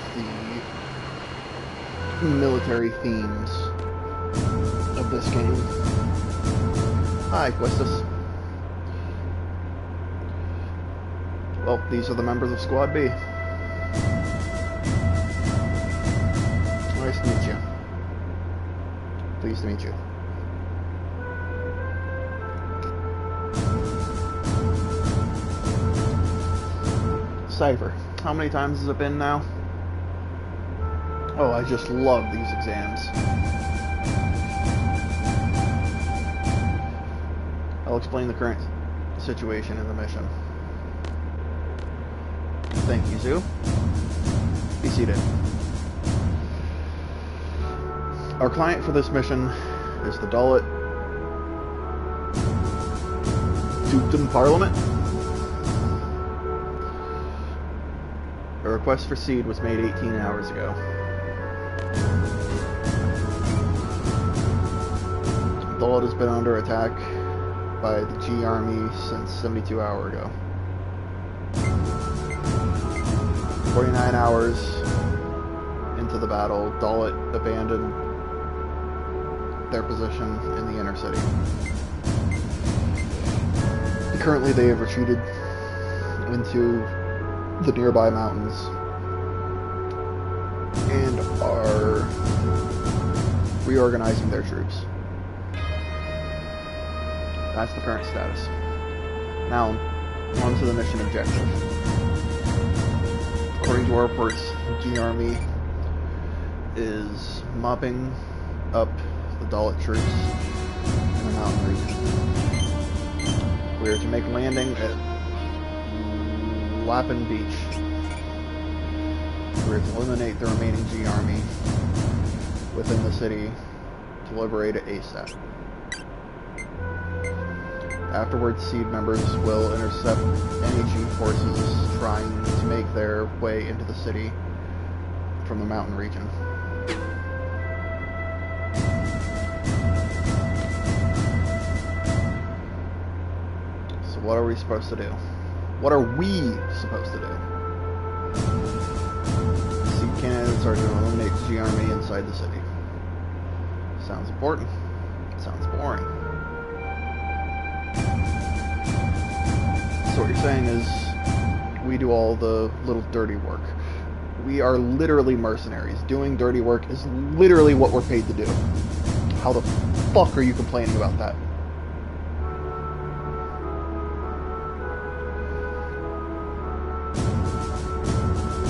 the military themes of this game. Hi, Questus. Well, these are the members of Squad B. Nice to meet you. Pleased to meet you. Cypher. How many times has it been now? Oh, I just love these exams. I'll explain the current situation in the mission. Thank you, Zoo. Be seated. Our client for this mission is the Dullet Dukedom Parliament. A request for seed was made 18 hours ago. Dulwich has been under attack by the G Army since 72 hours ago. 49 hours into the battle, Dulwich abandoned their position in the inner city. Currently, they have retreated into the nearby mountains and are reorganizing their troops. That's the current status. Now, on to the mission objective. According to our reports, the G Army is mopping up the Dalit troops in the mountain region. We are to make landing at Lapin Beach. We are to eliminate the remaining G Army within the city to liberate it ASAP. Afterwards, Seed members will intercept any G forces trying to make their way into the city from the mountain region. So what are we supposed to do? What are we supposed to do? Seed candidates are to eliminate the G Army inside the city. Sounds important. Sounds boring. So what you're saying is, we do all the little dirty work. We are literally mercenaries. Doing dirty work is literally what we're paid to do. How the fuck are you complaining about that?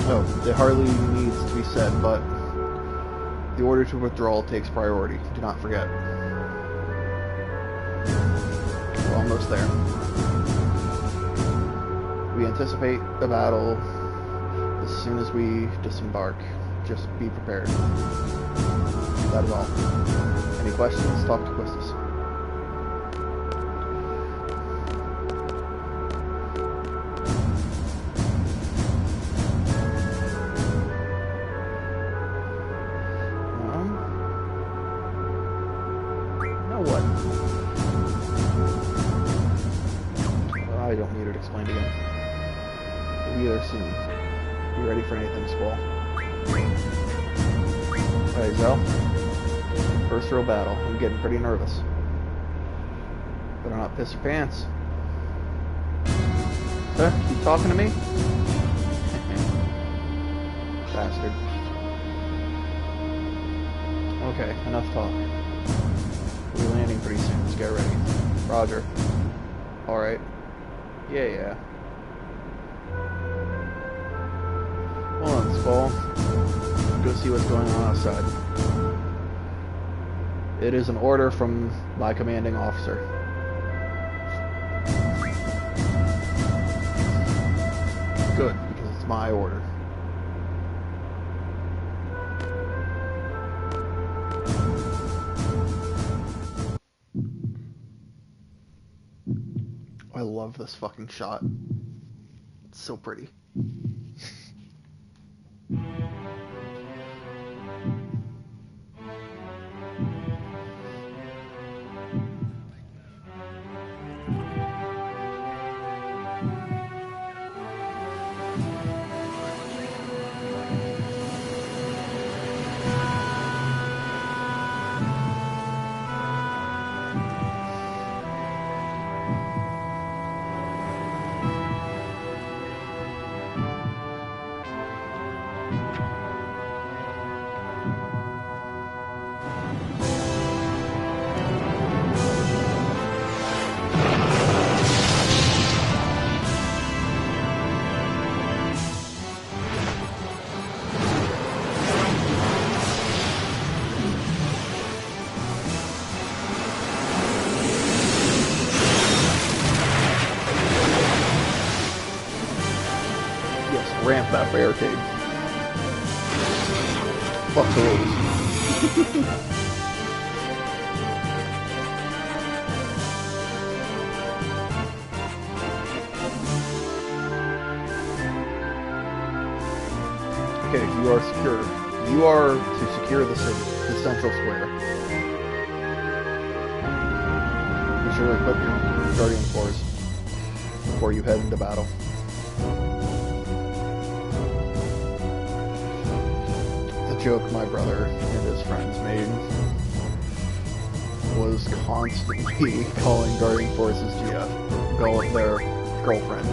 Oh, it hardly needs to be said, but the order to withdrawal takes priority. Do not forget. We're almost there. We anticipate a battle as soon as we disembark. Just be prepared. That is all. Any questions? Talk to Quistis. Now what? I don't need it explained again. We'll be there soon. You ready for anything, Squall? Alright, Zell. First real battle. I'm getting pretty nervous. Better not piss your pants. Huh? You talking to me? Bastard. Okay, enough talk. We'll be landing pretty soon. Let's get ready. Roger. Alright. Yeah. Hold on, Squall. Go see what's going on outside. It is an order from my commanding officer. Good, because it's my order. I love this fucking shot. It's so pretty. Ramp that barricade. Fuck the rules. you are secure. You are to secure the city, the central square. Be sure to equip your Guardian Force before you head into battle. The joke my brother and his friends made was constantly calling Guardian Force's GF, their girlfriend.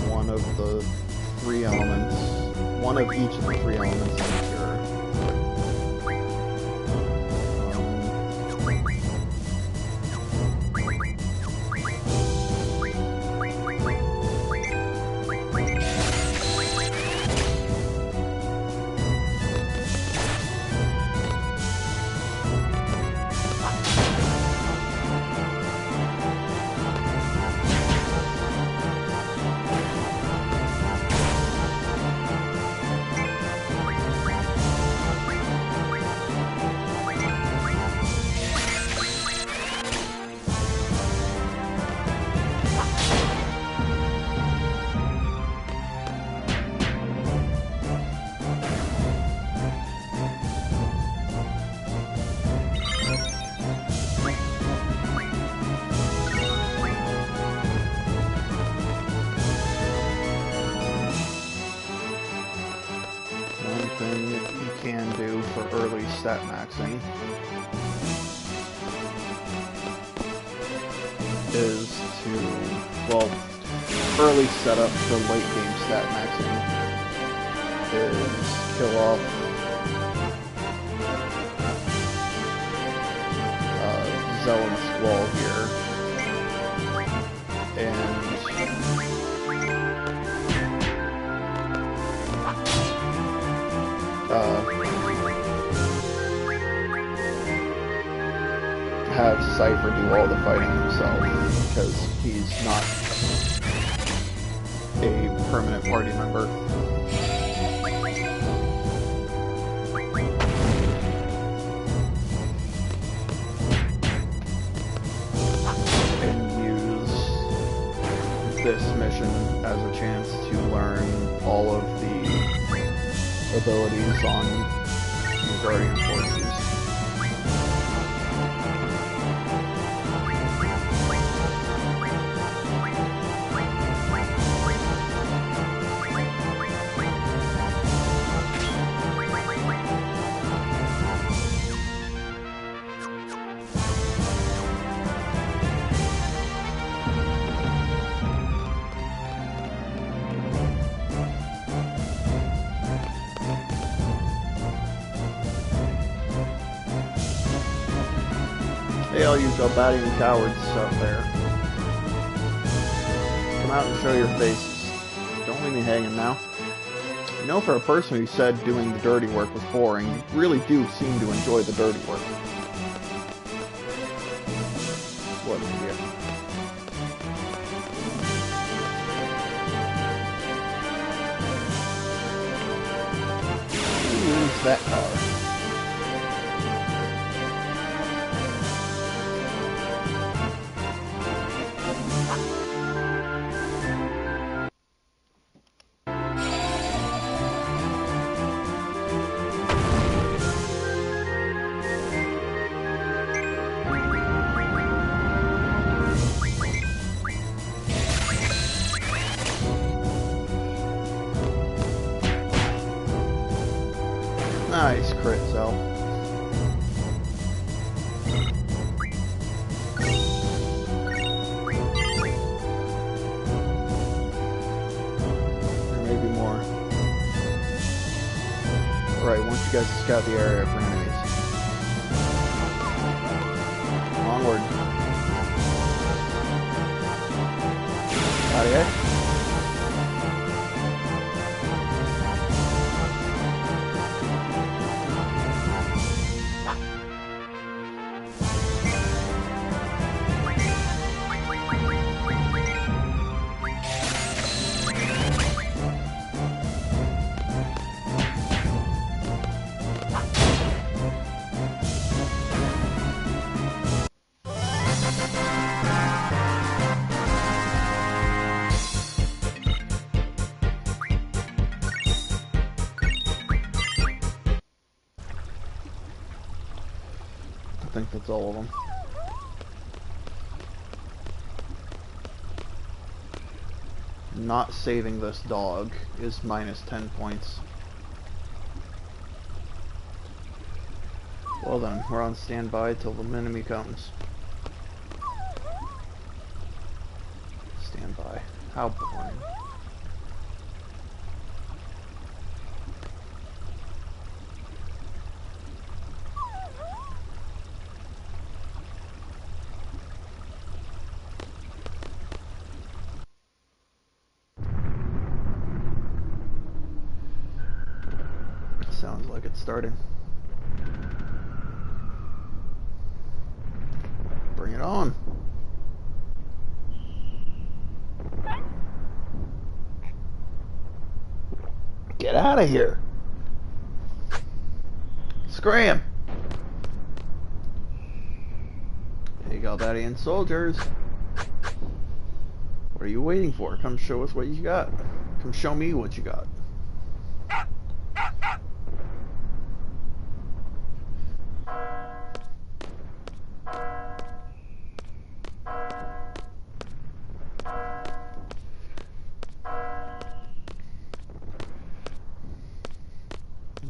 One of the three elements, one of each of the three elements in the cure. Can do for early stat maxing is to, well, early setup for late game stat maxing is kill off Zell and Squall here. And have Cypher do all the fighting himself, because he's not a permanent party member. And use this mission as a chance to learn all of the abilities on the Guardian Forces. Hey, all you batting cowards out there. Come out and show your faces. Don't leave me hanging now. You know, for a person who said doing the dirty work was boring, you really do seem to enjoy the dirty work. What an idiot. Who owns that car? Nice crit, Zell. There may be more. Alright, once you guys scout the area for enemies. Onward. Howdy, eh? I think that's all of them. Not saving this dog is minus 10 points. Well then, we're on standby till the enemy comes. Standby. How boring. Sounds like it's starting. Bring it on. Get out of here. Scram. Hey, Galbadian soldiers. What are you waiting for? Come show us what you got. Come show me what you got.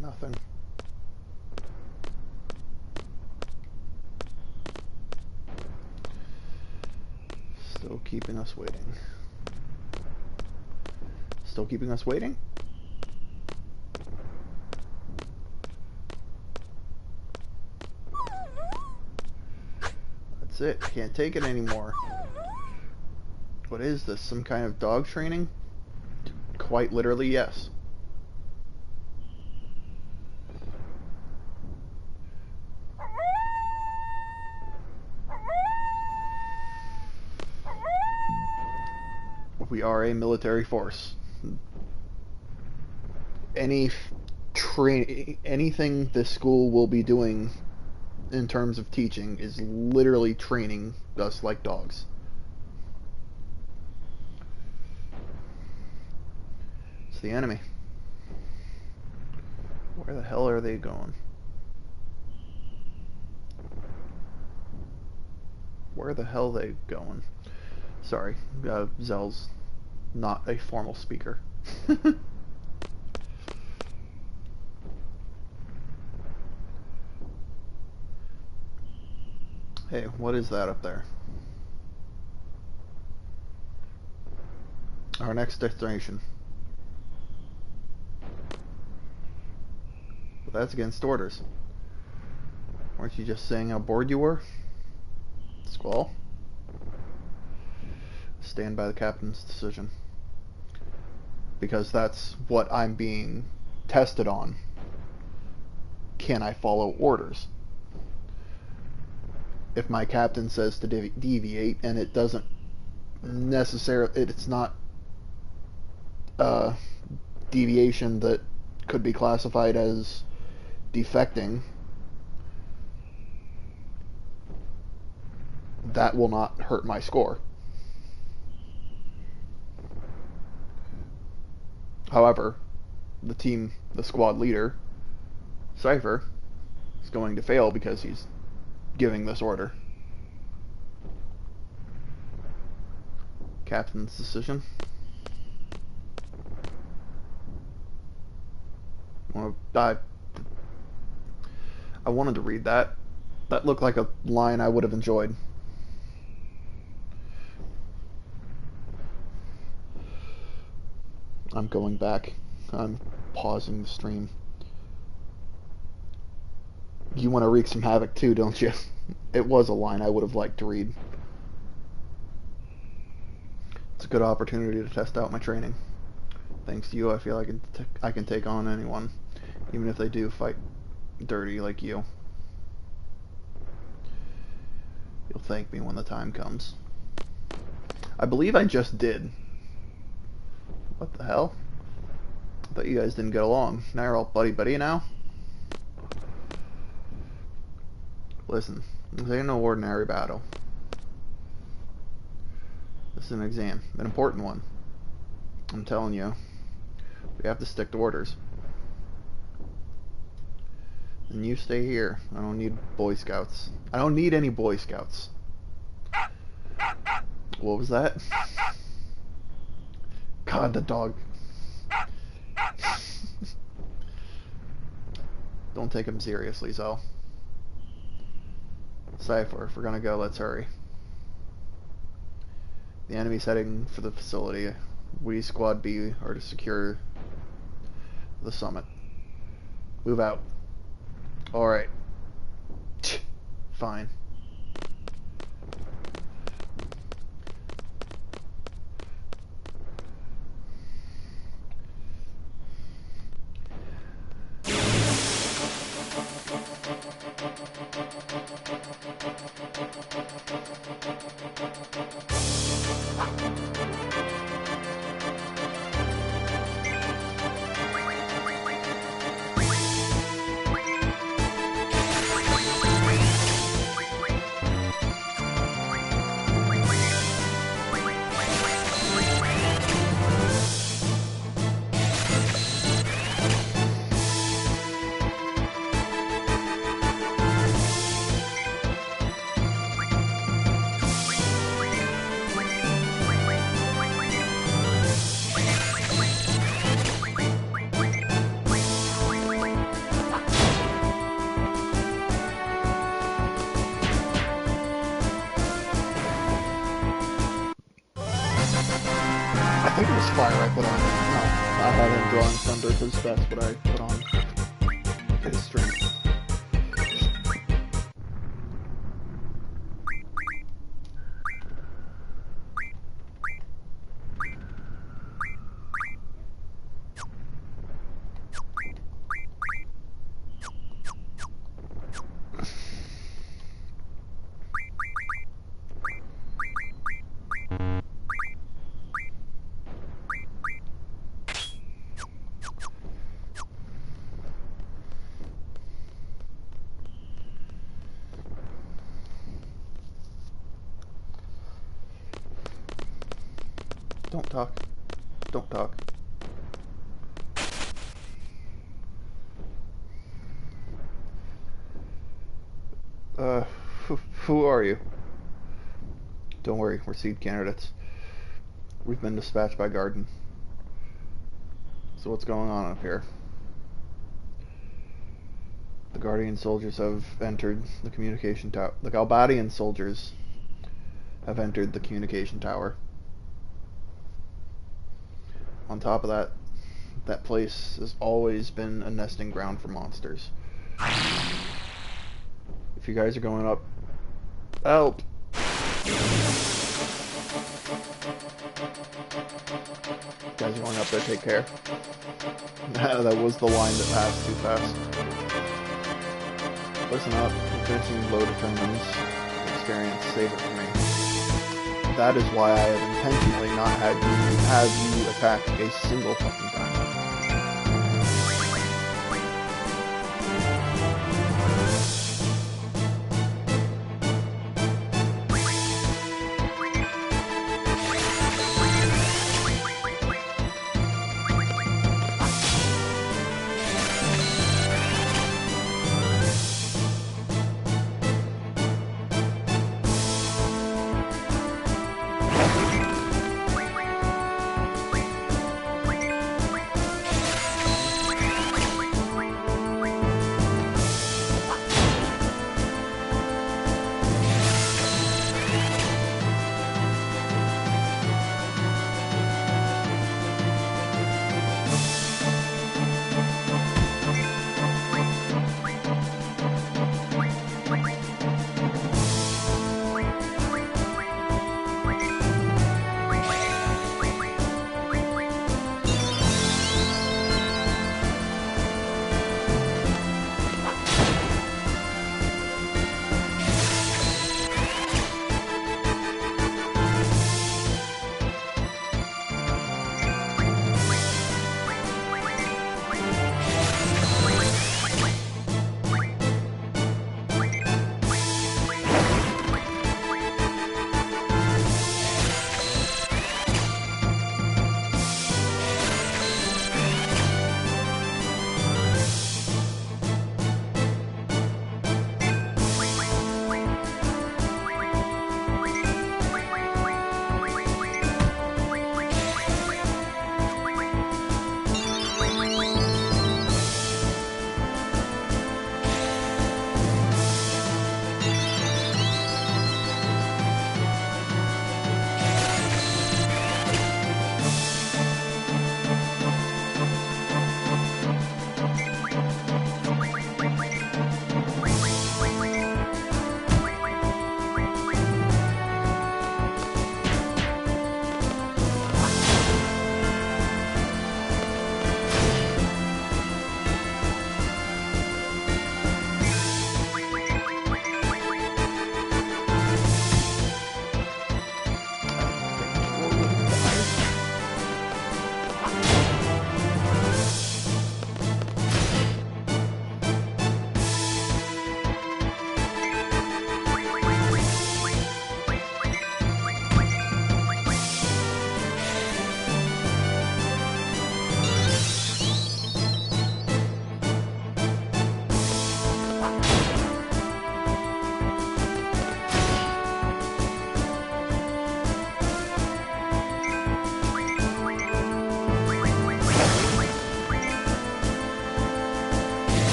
Nothing. Still keeping us waiting. Still keeping us waiting? Let's That's it. I can't take it anymore. What is this? Some kind of dog training? Quite literally, yes. We are a military force. Anything this school will be doing in terms of teaching is literally training us like dogs. It's the enemy. Where the hell are they going? Where the hell are they going? Sorry, Zell's not a formal speaker. Hey, what is that up there? Our next destination. But that's against orders. Weren't you just saying how bored you were? Squall? Stand by the captain's decision. Because that's what I'm being tested on. Can I follow orders? If my captain says to deviate and it doesn't necessarily, it's not a deviation that could be classified as defecting, that will not hurt my score. However, the squad leader, Cypher, is going to fail because he's giving this order. Captain's decision. I wanted to read that. That looked like a line I would have enjoyed. I'm going back. I'm pausing the stream. You want to wreak some havoc too, don't you? It was a line I would have liked to read. It's a good opportunity to test out my training. Thanks to you, I feel like I can take on anyone, even if they do fight dirty like you. You'll thank me when the time comes. I believe I just did. What the hell? I thought you guys didn't get along. Now you're all buddy-buddy now? Listen, this ain't no ordinary battle. This is an exam, an important one. I'm telling you, we have to stick to orders. And you stay here. I don't need Boy Scouts. I don't need any Boy Scouts. What was that? God, the dog. Don't take him seriously, Zell. Cypher, if we're gonna go, let's hurry. The enemy's heading for the facility. We, Squad B, are to secure the summit. Move out. Alright. Fine. I think it was Fire I put on. No, I had him drawing thunder because that's what I put on his stream. Don't talk. Don't talk. Uh, who are you? Don't worry, we're seed candidates. We've been dispatched by Garden. So what's going on up here? The Guardian soldiers have entered the communication tower. The Galbadian soldiers have entered the communication tower. On top of that, that place has always been a nesting ground for monsters. If you guys are going up, help! You guys are going up there, take care. That was the line that passed too fast. Listen up, I'm finishing low defendants. Experience, save it for me. That is why I have intentionally not had you attack a single fucking time.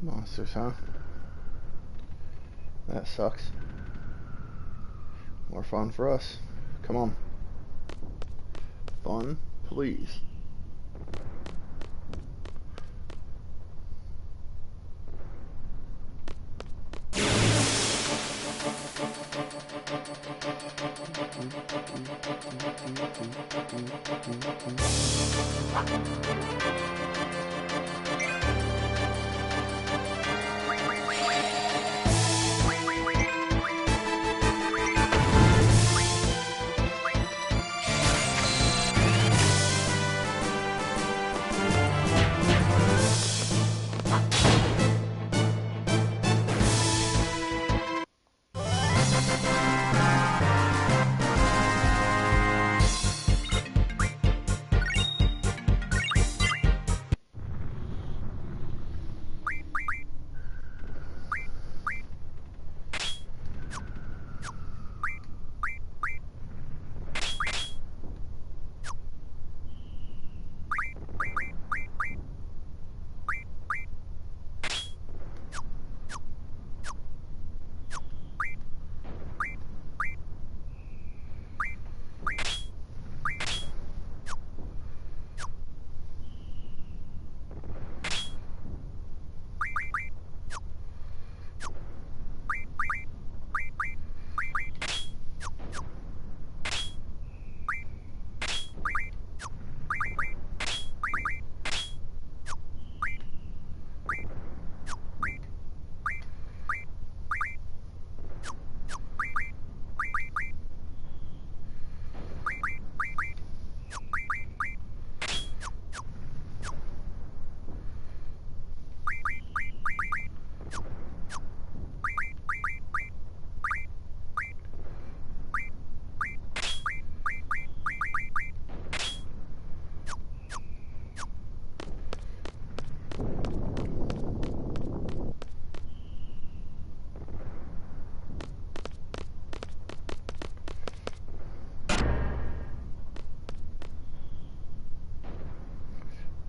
Monsters, huh? That sucks. More fun for us. Come on. Fun, please.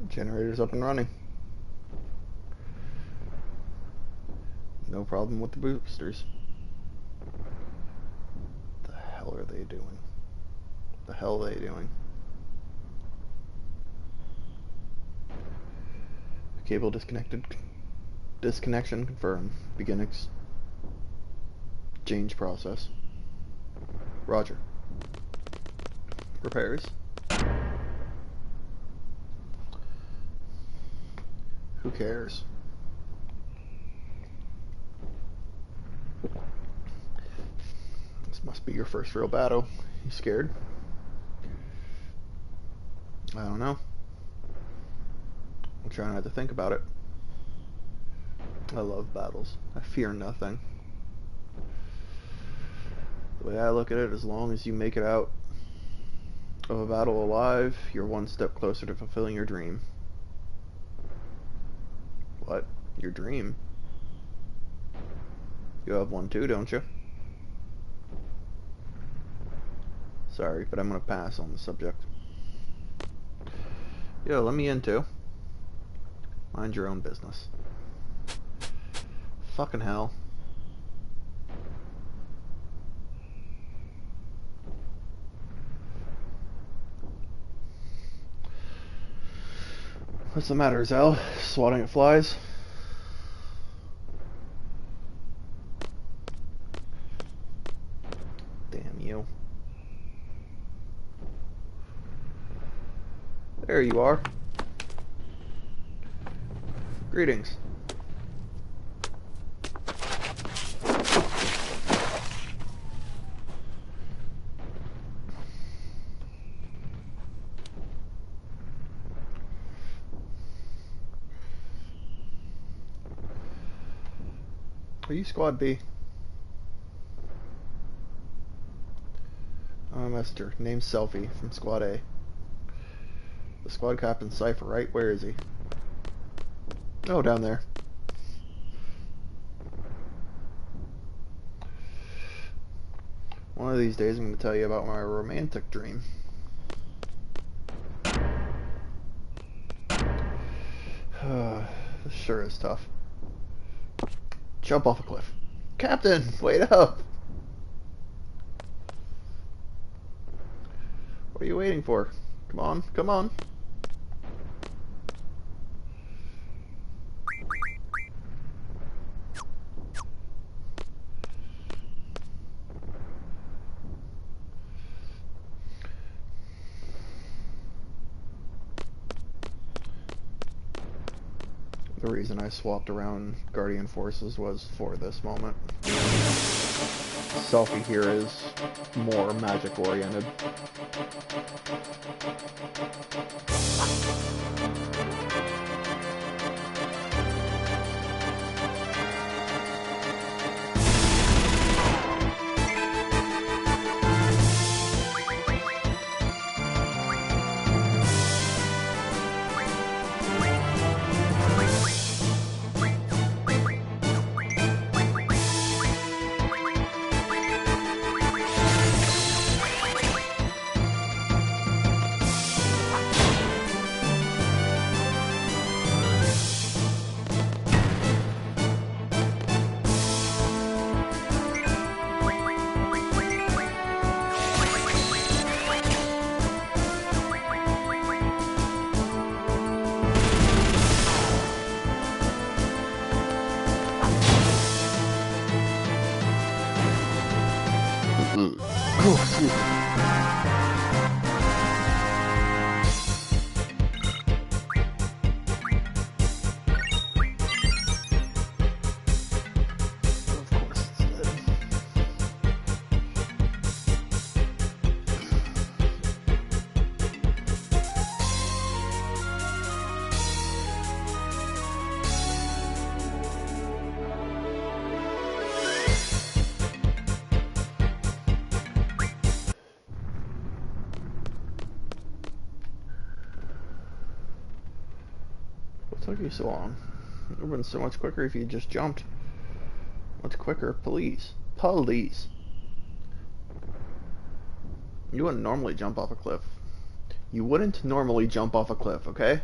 Generator's up and running. No problem with the boosters. The hell are they doing? The hell are they doing? Cable disconnected. Disconnection confirmed. Begin exchange process. Roger. Repairs. Who cares? This must be your first real battle. You scared? I don't know. I'm trying not to think about it. I love battles. I fear nothing. The way I look at it, as long as you make it out of a battle alive, you're one step closer to fulfilling your dream. What? Your dream? You have one too, don't you? Sorry, but I'm gonna pass on the subject. Yo, let me in too. Mind your own business. Fucking hell. What's the matter, Zell? Swatting at flies? Damn you. There you are. Greetings. Are you Squad B? I'm a Mr. Named Selfie from Squad A. The squad captain's cipher, right? Where is he? Oh, down there. One of these days I'm going to tell you about my romantic dream. This sure is tough. Jump off a cliff. Captain, wait up! What are you waiting for? Come on, come on. The reason I swapped around Guardian Forces was for this moment. Selfie here is more magic oriented. Oh, excuse me. Of course it's dead. What took you so long? It would have been so much quicker if you just jumped. Much quicker, please. Please. You wouldn't normally jump off a cliff. You wouldn't normally jump off a cliff, okay?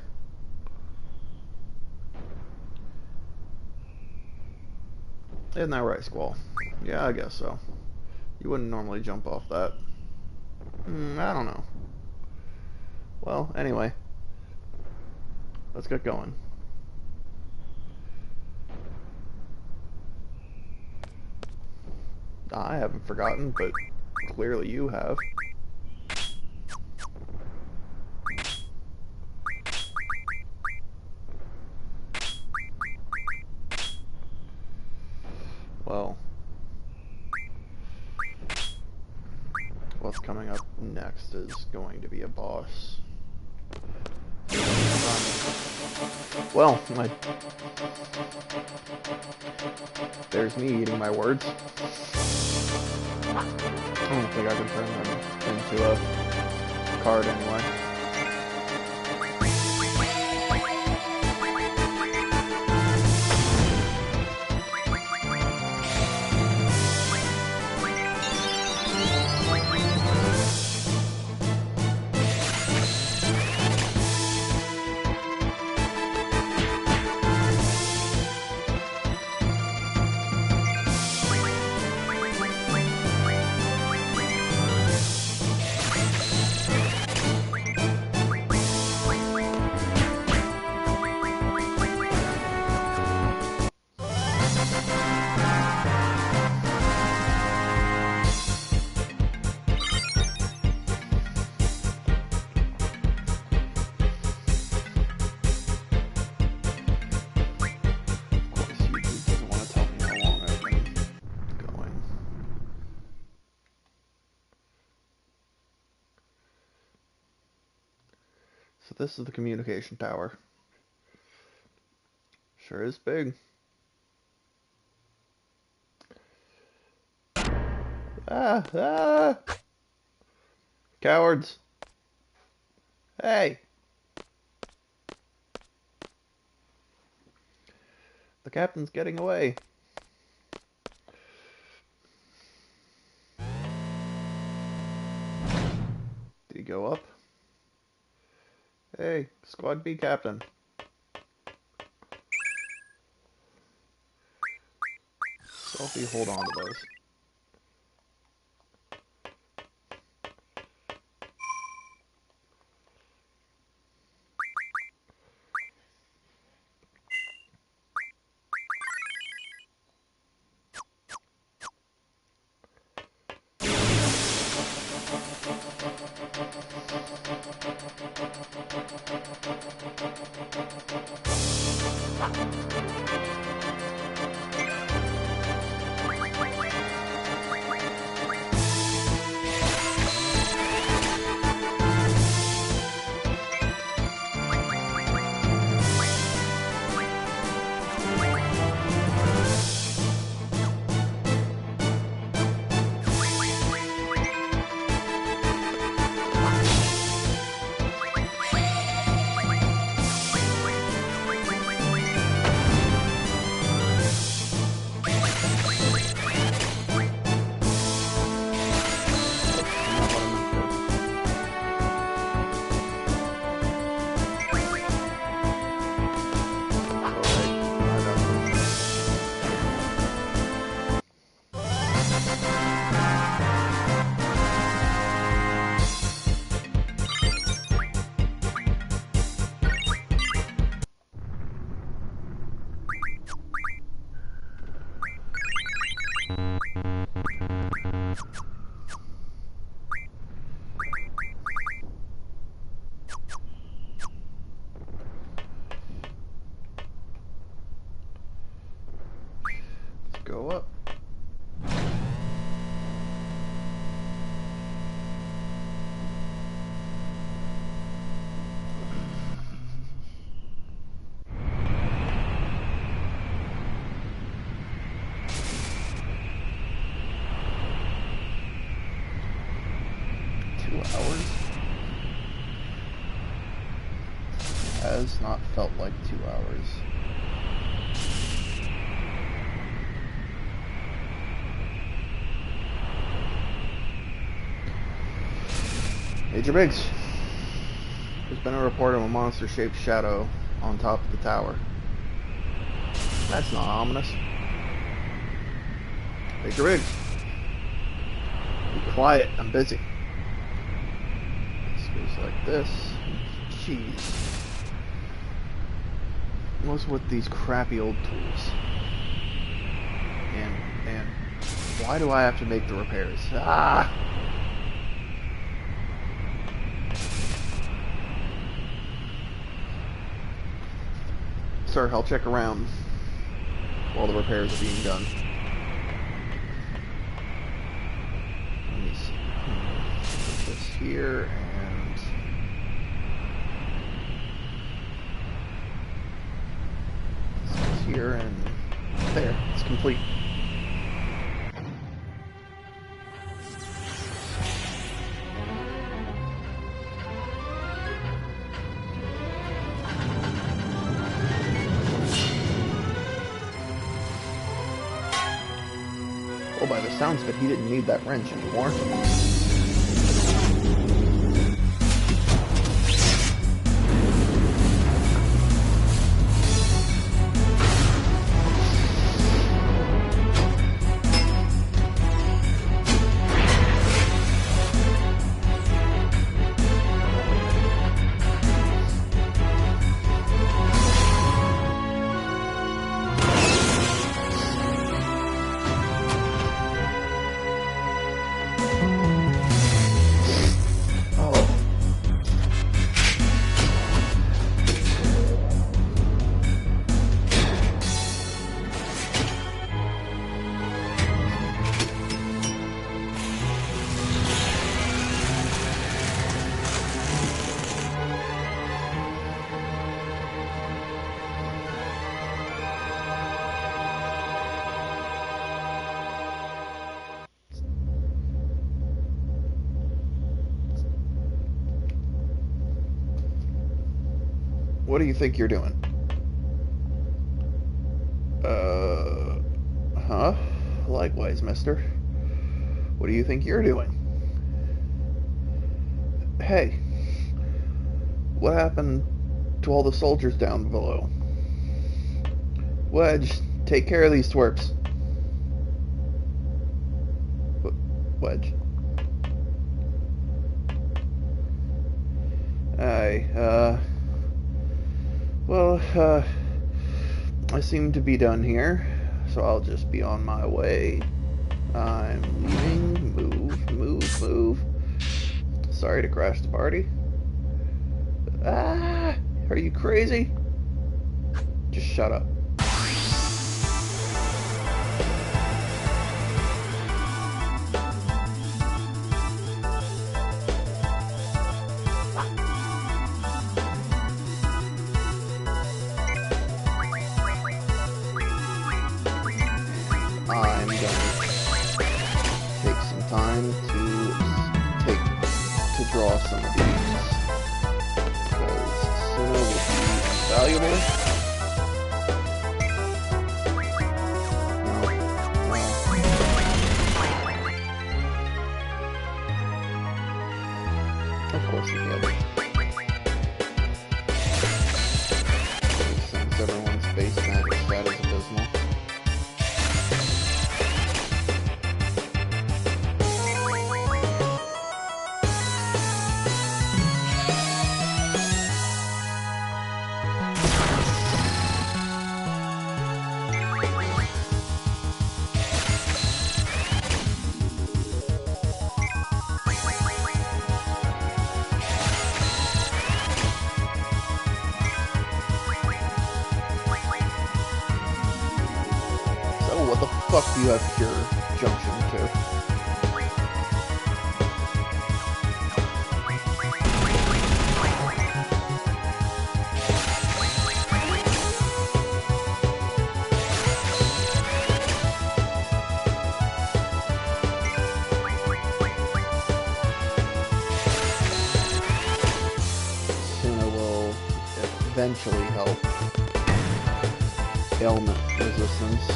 Isn't that right, Squall? Yeah, I guess so. You wouldn't normally jump off that. I don't know. Well, anyway. Let's get going. I haven't forgotten, but clearly you have. Well, what's coming up next is going to be a boss. Well, there's me eating my words. I don't think I can turn them into a card anyway. So this is the communication tower. Sure is big. Ah, ah! Cowards! Hey! The captain's getting away. Did he go up? Hey, Squad B captain. So if you hold on to those. 2 hours has not felt like 2 hours. Major Biggs. There's been a report of a monster-shaped shadow on top of the tower. That's not ominous. Major Biggs. Be quiet, I'm busy. This goes like this. Jeez. What's with these crappy old tools? And why do I have to make the repairs? Ah! Sir, I'll check around while the repairs are being done. Let me see. Put this here and this goes here and there. It's complete. Oh, by the sounds of it, he didn't need that wrench anymore. What do you think you're doing? Huh? Likewise, mister. What do you think you're doing? Hey, what happened to all the soldiers down below? Wedge, take care of these twerps. Wedge. I seem to be done here, so I'll just be on my way. I'm leaving. Move, move, move. Sorry to crash the party. Ah! Are you crazy? Just shut up. I'm gonna take some time to draw some of these because Suna will be valuable. No, no. Of course he did. Since everyone's base magic stat is abysmal. What the fuck do you have Cure Junction to? Suna will eventually help ailment resistance.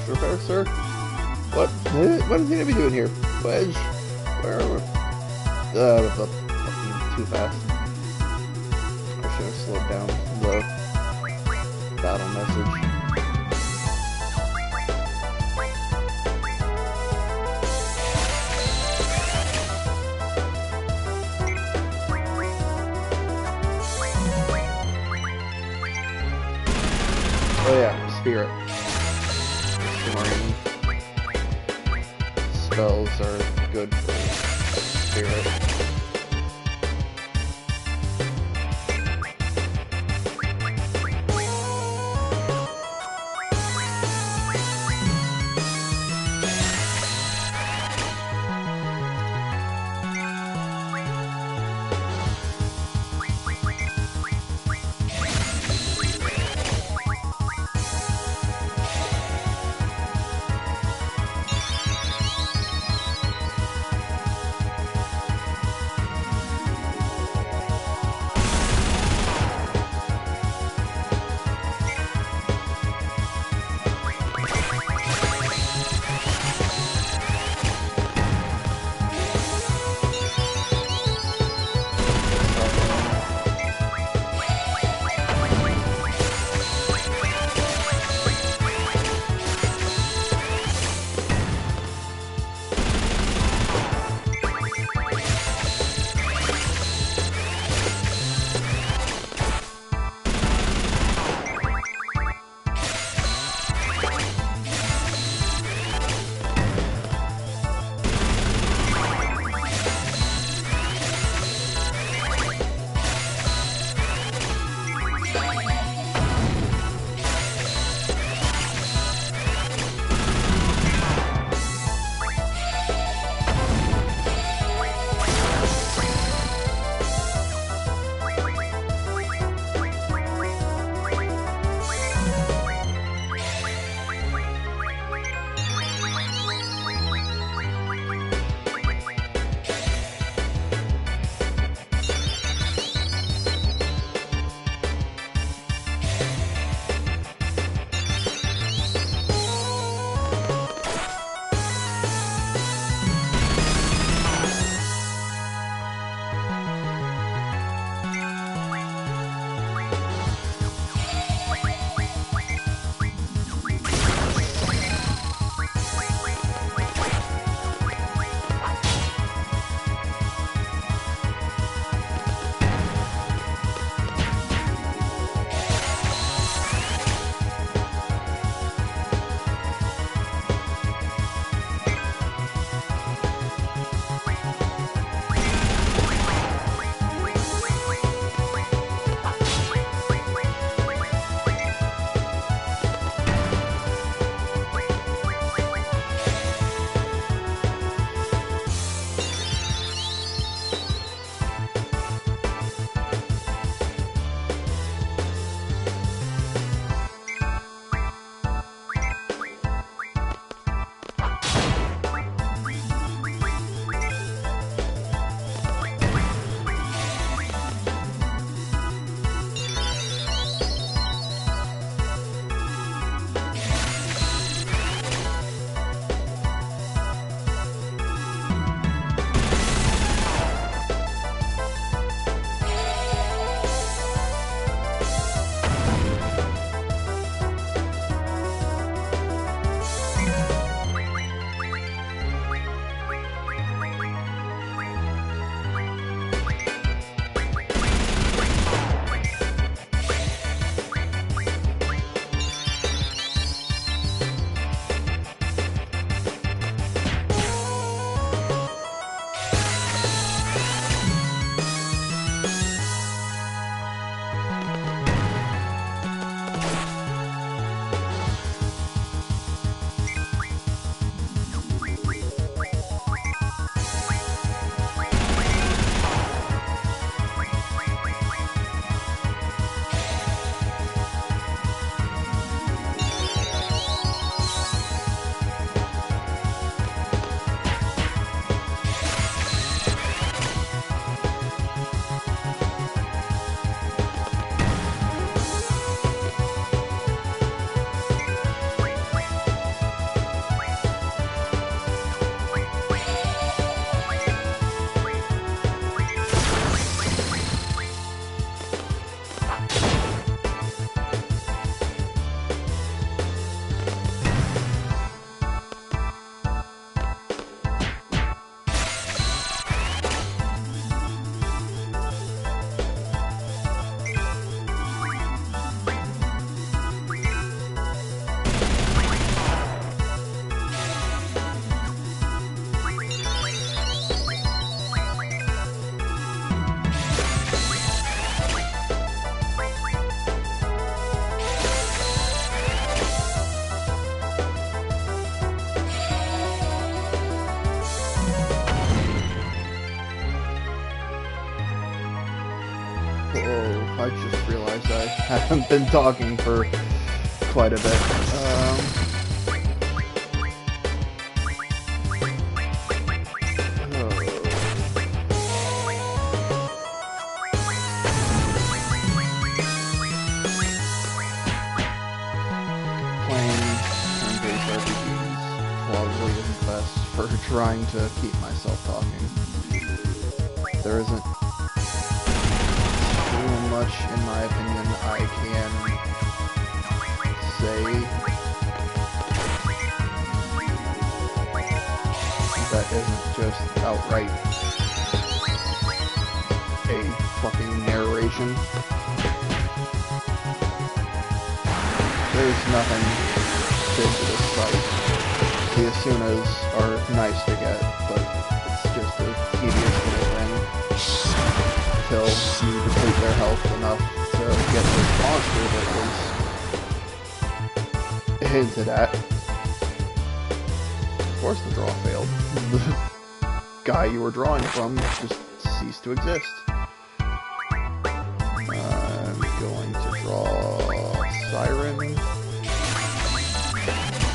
Repair, sir? What? What is he gonna be doing here? Wedge? Where are we? Too fast. I should have slowed down the battle message. Oh yeah, Spirit. Restoring spells are good for Spirit. I just realized I haven't been talking for quite a bit. Playing turn-based RPGs probably isn't best for trying to keep myself talking. There isn't too much, in my opinion, I can say that isn't just outright a fucking narration. There's nothing big to this site. The Asunas are nice to get, but it's just a tedious little thing until you deplete their health enough to get this monster that was hinted at. Of course the draw failed. The guy you were drawing from just ceased to exist. I'm going to draw Siren.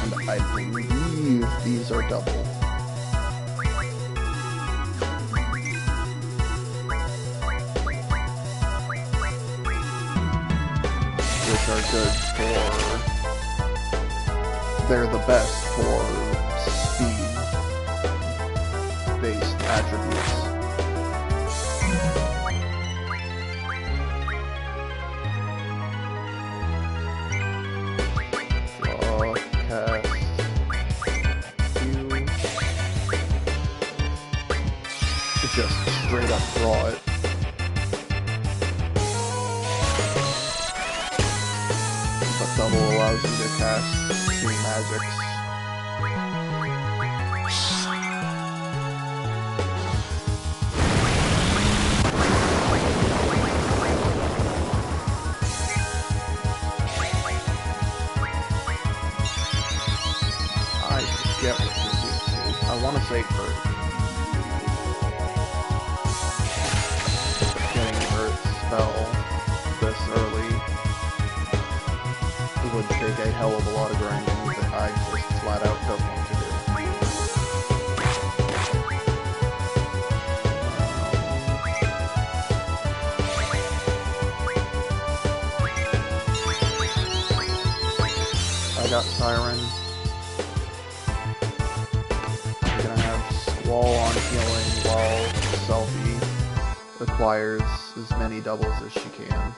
And I believe these are double. Which are good for... They're the best for speed-based attributes. Just straight up draw it. But double allows you to cast 2 magics. I forget what you're weak to. I want to say hurt. Spell this early would take a hell of a lot of grinding that I just flat out don't want to do. I got Siren. I'm gonna have Squall on healing while Selfie acquires as many doubles as she can.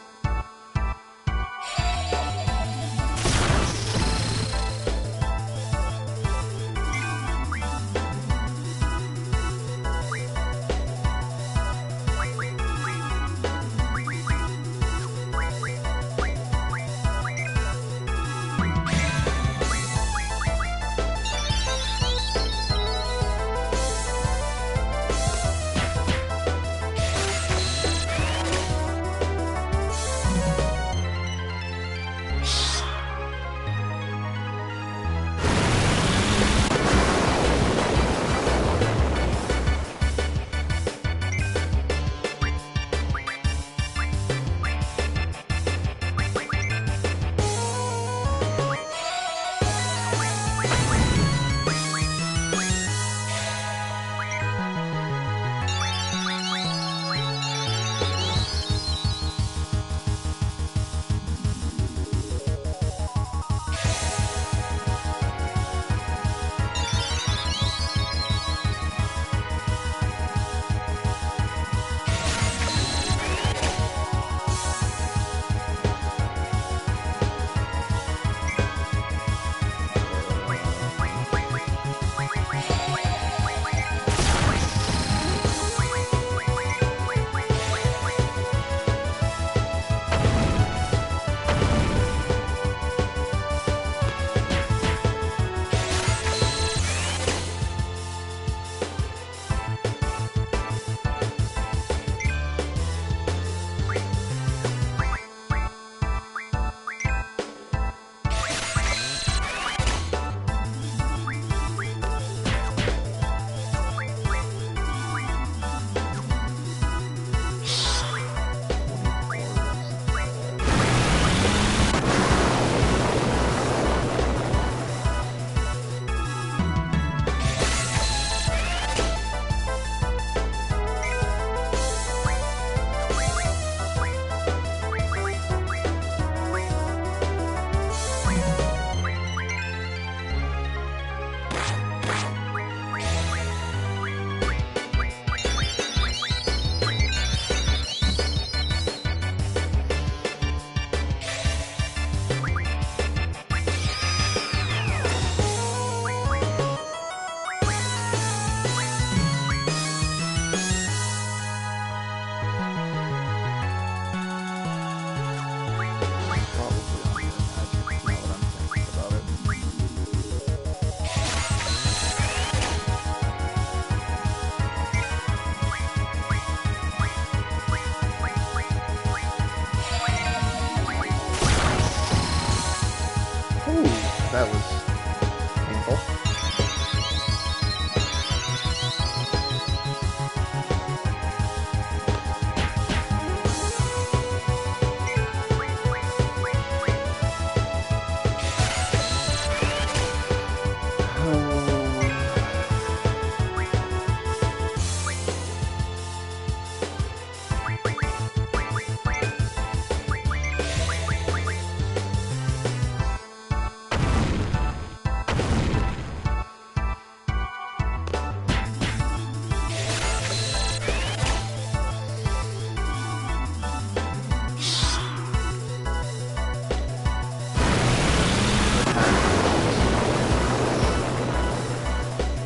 That was painful.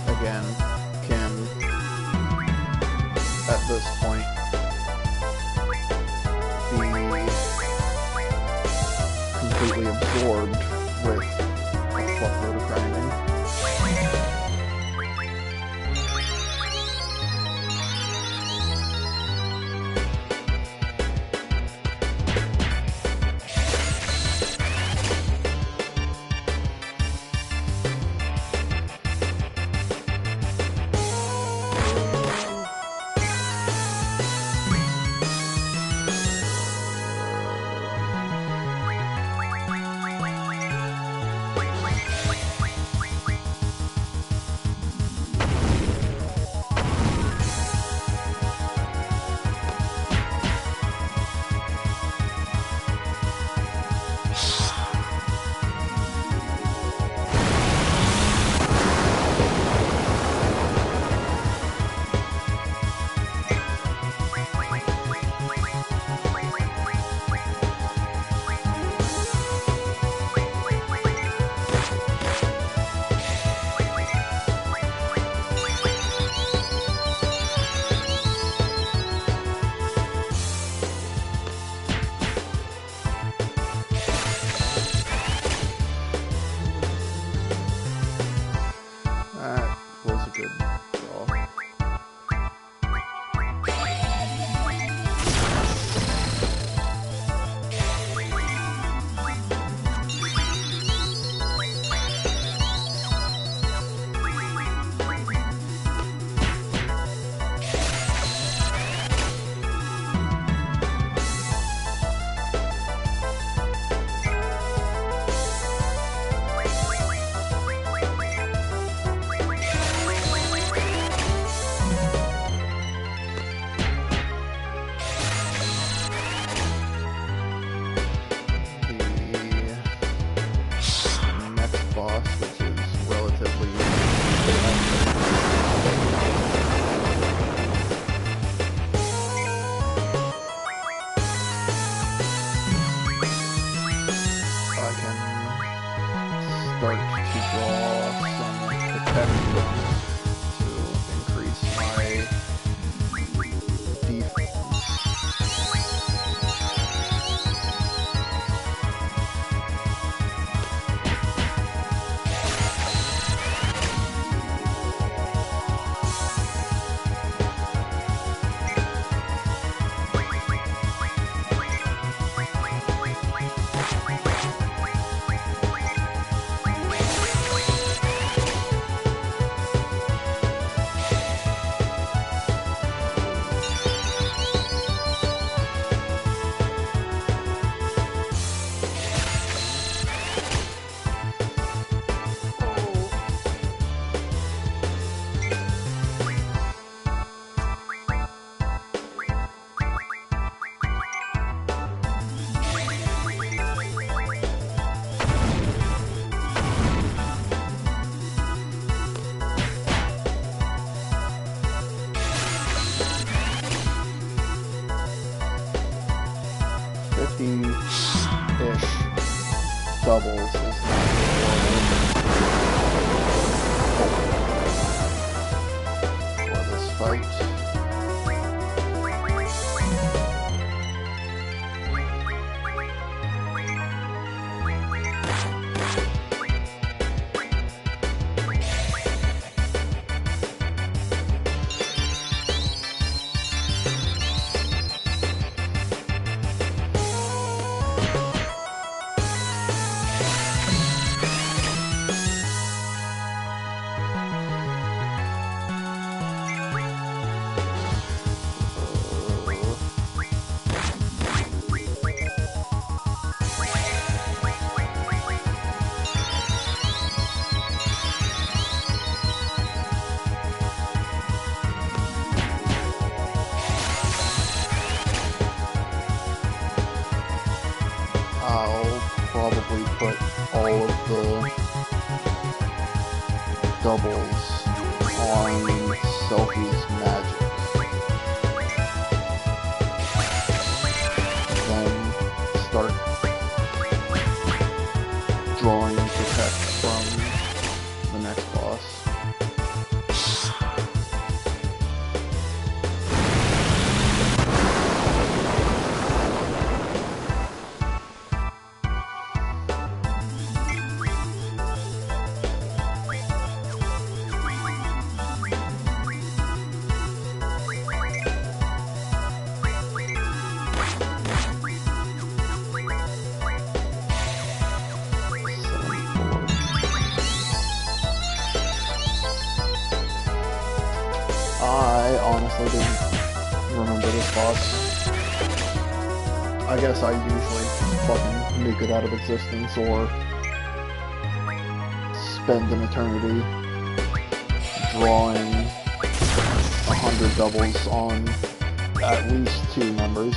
Again, can at this point be completely absorbed with a fuckload of grinding. That was a good draw. The next boss, which is relatively I can start to draw some protection to increase my defense. Ish doubles is not for this fight. doubles on Selfie's magic. Then start drawing protect from the next boss. I honestly didn't remember this boss. I guess I usually fucking nuke it out of existence or spend an eternity drawing 100 doubles on at least 2 numbers.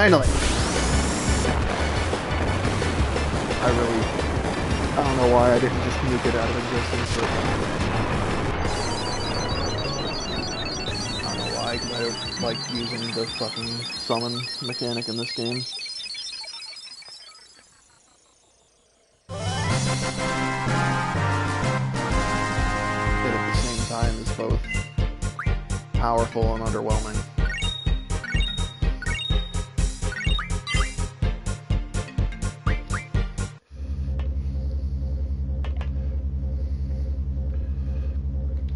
Finally! I don't know why I didn't just nuke it out of existence, but I don't know why, because I like using the fucking summon mechanic in this game. But at the same time is both powerful and underwhelming.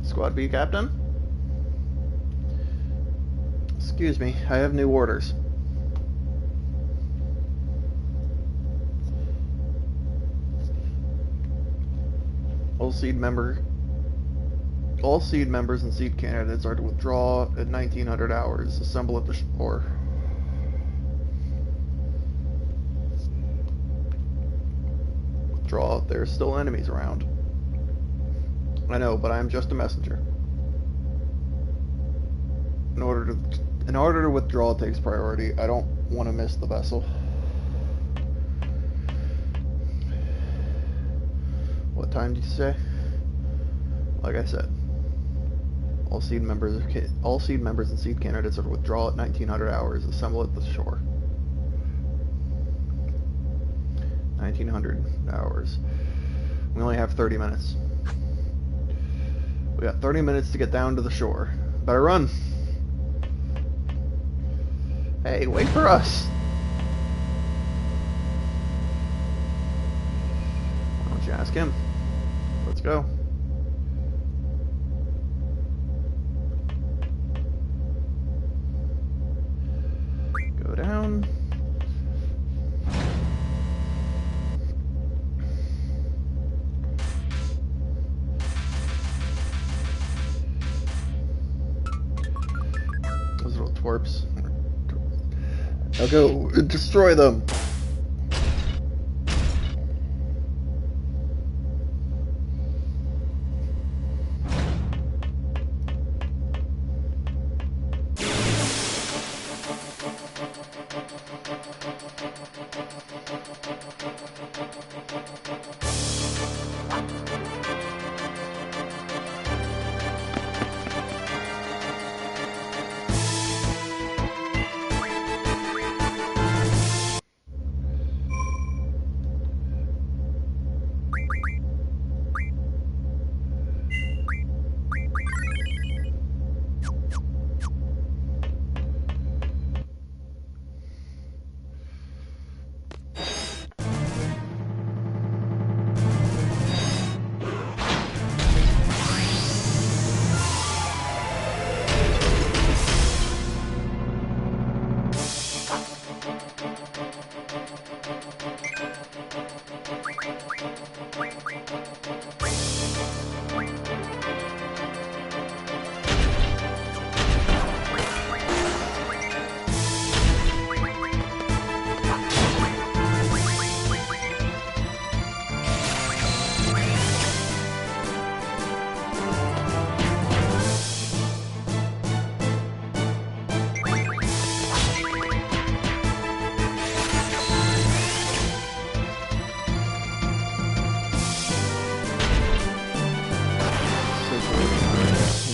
Squad B captain? Excuse me, I have new orders. All seed members and seed candidates are to withdraw at 1900 hours. Assemble at the shore. Withdraw. There are still enemies around. I know, but I am just a messenger. In order to withdraw takes priority. I don't want to miss the vessel. What time did you say? Like I said, all seed members and seed candidates are to withdraw at 1900 hours. Assemble at the shore. 1900 hours. We only have 30 minutes. We got 30 minutes to get down to the shore. Better run. Hey, wait for us. Why don't you ask him? Let's go. Go down. Those little twerps. Now go destroy them.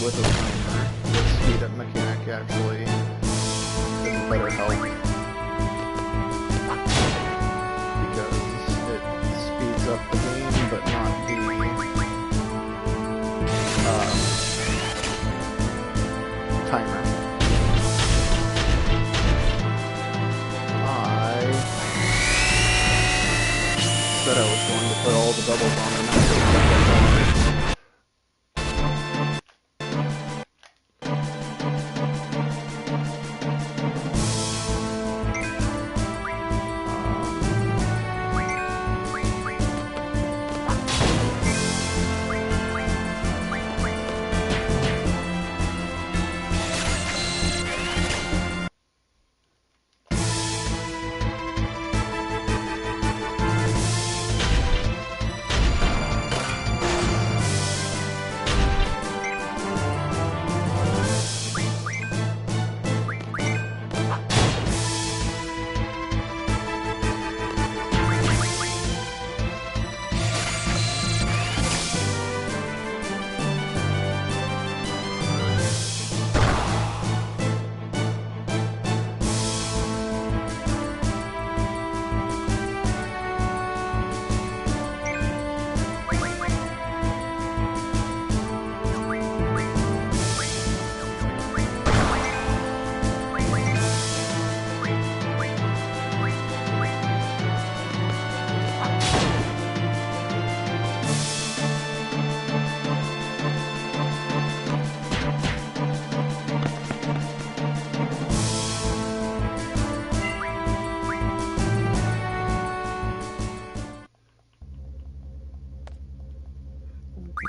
With a timer, the speed up mechanic actually is better help because it speeds up the game, but not the timer. I said I was going to put all the doubles on and not put doubles on.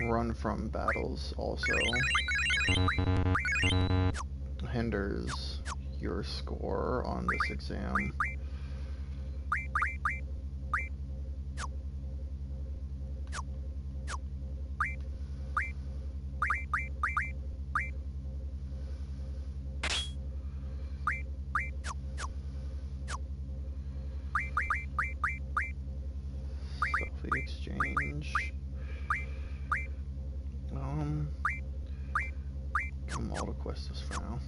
Run from battles also hinders your score on this exam. Exchange. I'm all the quests for now.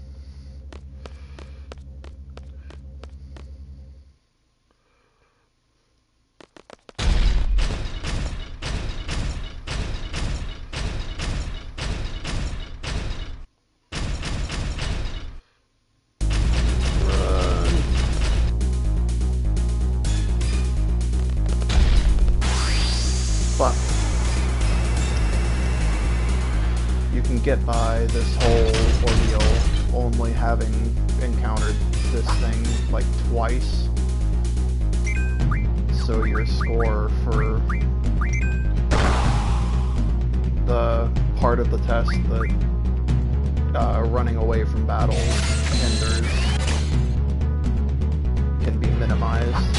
Fuck. You can get by this whole ordeal only having encountered this thing like twice. So your score for the part of the test that running away from battles hinders can be minimized.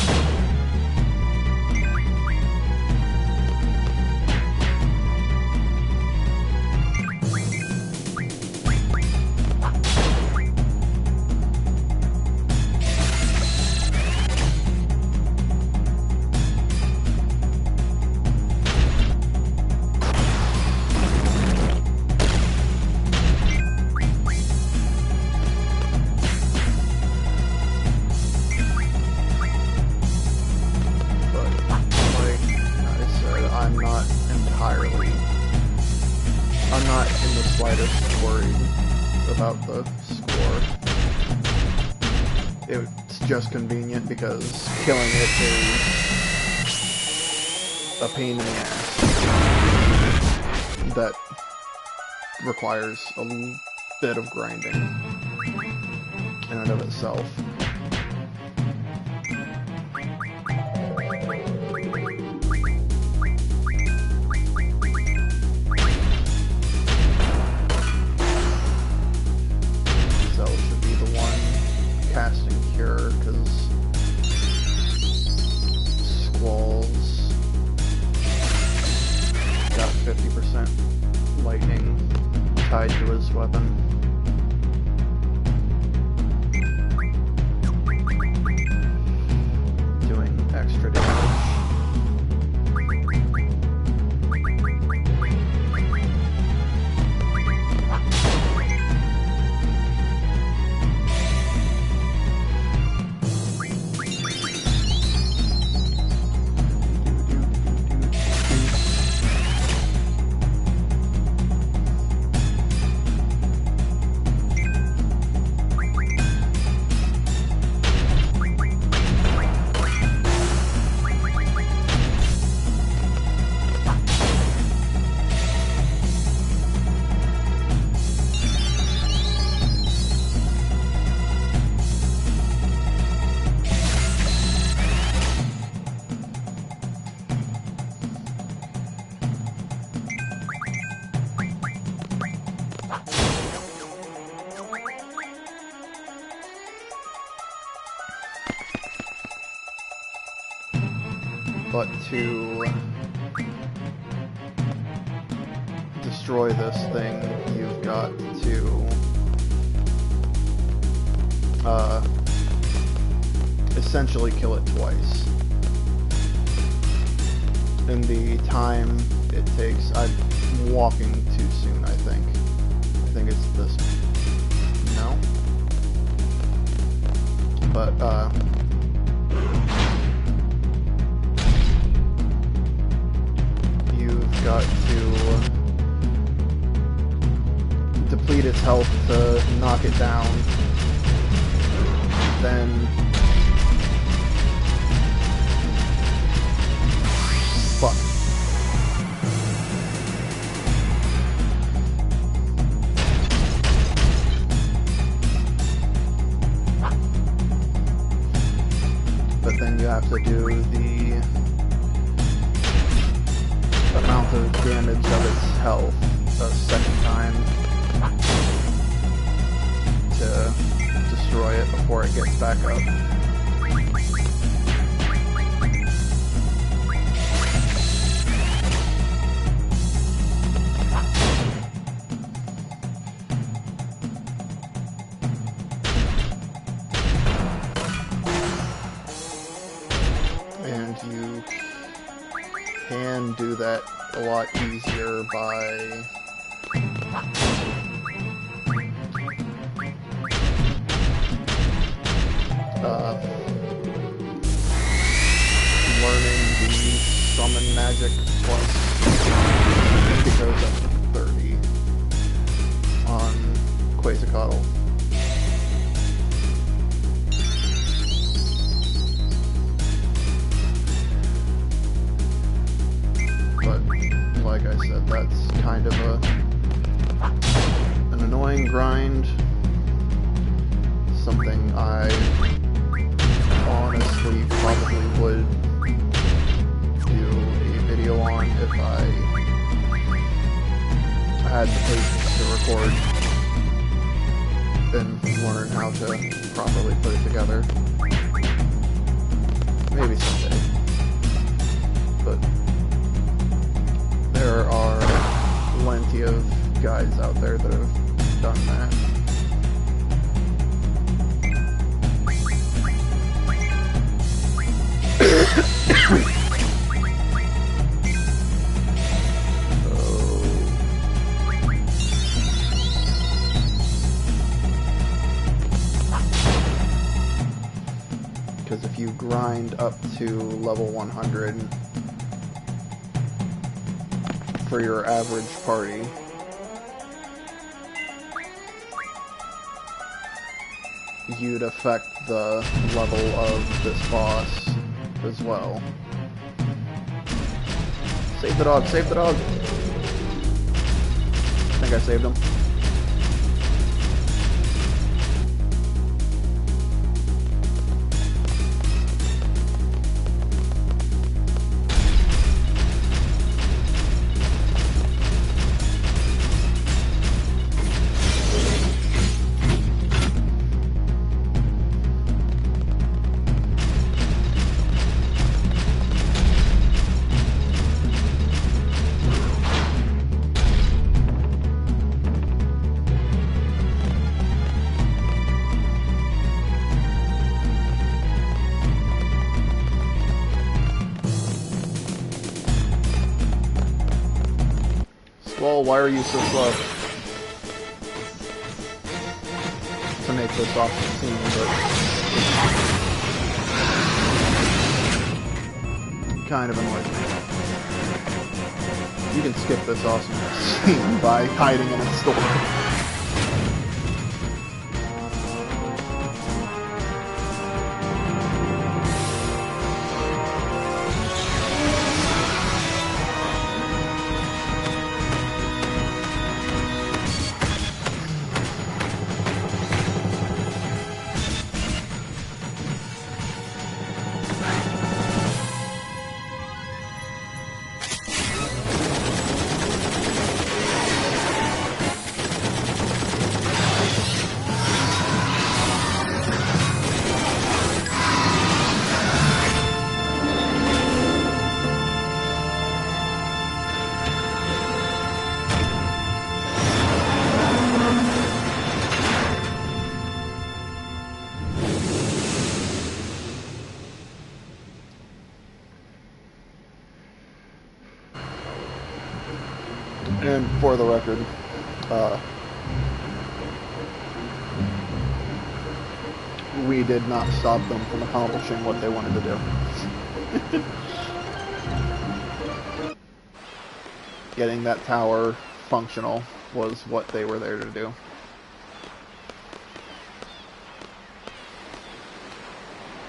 I'm not in the slightest worried about the score. It's just convenient because killing it is a pain in the ass that requires a bit of grinding in and of itself. Casting Cure, because Squall's got 50% lightning tied to his weapon. Doing extra damage. But to destroy this thing, you've got to essentially kill it twice. In the time it takes, I'm walking too soon, I think. I think it's this. No? But, you've got to deplete its health to knock it down. Then fuck. But then you have to do the amount the damage of its health a second time to destroy it before it gets back up. And you can do that a lot easier by learning the summon magic plus. I think it goes up to 30 on Quasicotl. But like I said, that's kind of an annoying grind. Something I honestly probably would do a video on if I had the patience to record and learn how to properly put it together. Maybe someday. But there are plenty of guys out there that have done that. Because if you grind up to level 100 for your average party, you'd affect the level of this boss as well. Save the dog, save the dog! I think I saved him. Well, why are you so slow? To make this awesome scene, but kind of annoys me. You can skip this awesome scene by hiding in a store. And for the record, we did not stop them from accomplishing what they wanted to do. Getting that tower functional was what they were there to do.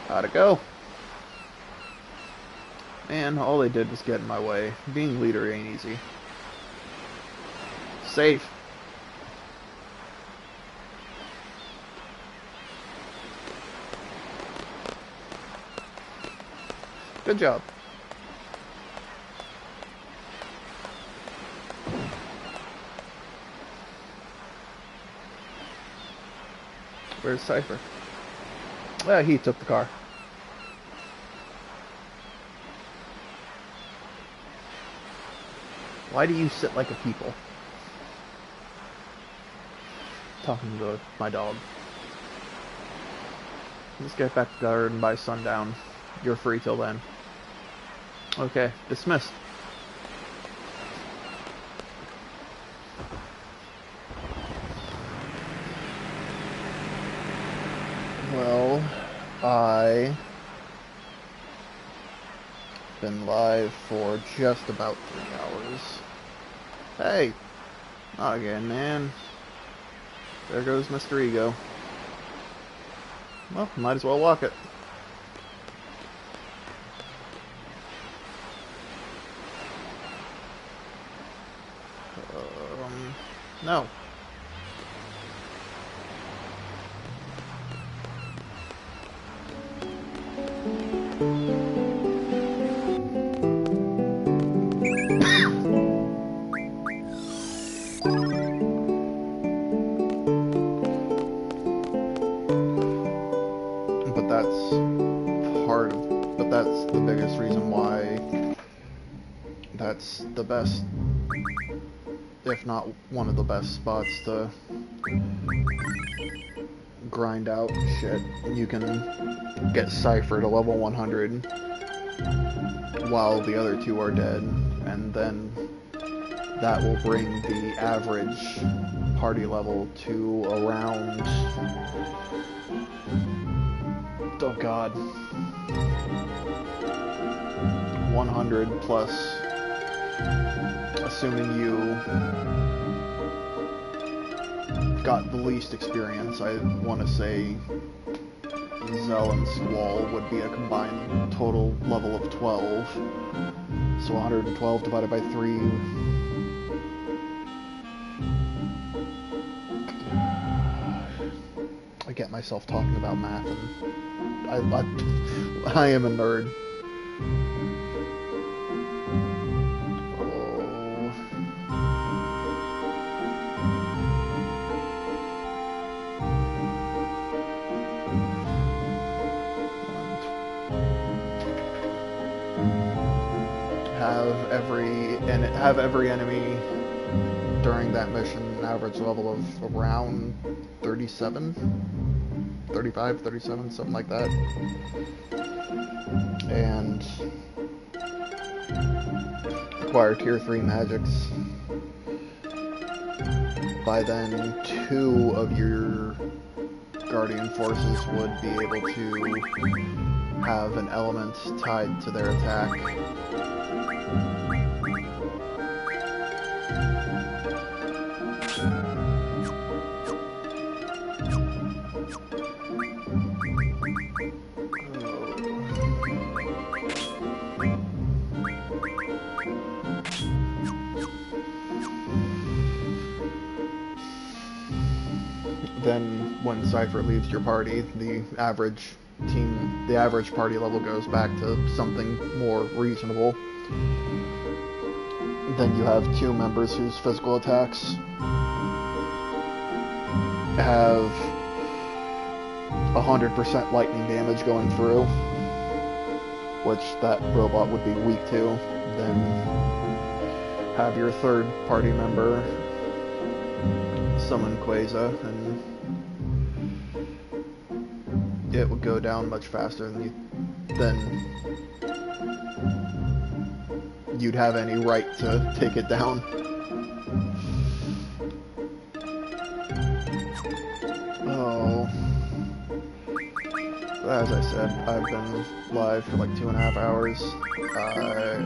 How'd it go? Man, all they did was get in my way. Being leader ain't easy. Safe. Good job. Where's Cypher? Well, he took the car. Why do you sit like a people? Talking to my dog. Let's get back to the garden by sundown. You're free till then. Okay, dismissed. Well, I've been live for just about 3 hours. Hey! Not again, man. There goes Mr. Ego. Well, might as well walk it. No. But that's the biggest reason why that's the best, if not one of the best spots to grind out shit. You can get Cypher to level 100 while the other two are dead, and then that will bring the average party level to around, oh god, 100 plus, assuming you got the least experience. I want to say Zell and Squall would be a combined total level of 12. So 112 divided by 3. I get myself talking about math, and I am a nerd. Have every enemy during that mission average level of around 37, 35, 37, something like that. And acquire tier 3 magics. By then, 2 of your Guardian forces would be able to have an element tied to their attack. Then, when Cypher leaves your party, the average party level goes back to something more reasonable. Then you have 2 members whose physical attacks have 100% lightning damage going through, which that robot would be weak to. Then have your 3rd party member summon Quasar, and it would go down much faster than you'd have any right to take it down. Oh. As I said, I've been live for like 2.5 hours. I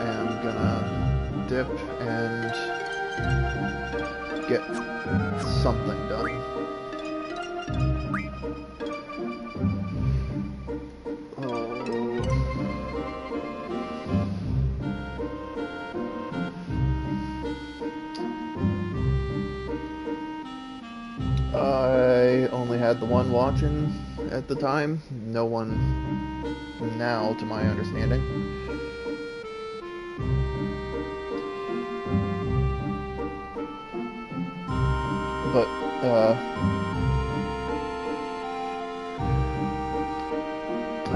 am gonna dip and get something done. I only had the one watching at the time. No one now, to my understanding. But,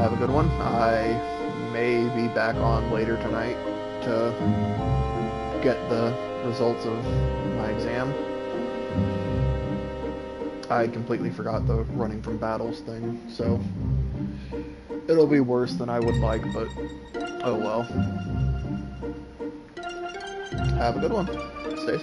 Have a good one. I may be back on later tonight to get the results of my exam. I completely forgot the running from battles thing, so it'll be worse than I would like, but oh well. Have a good one. Stay safe.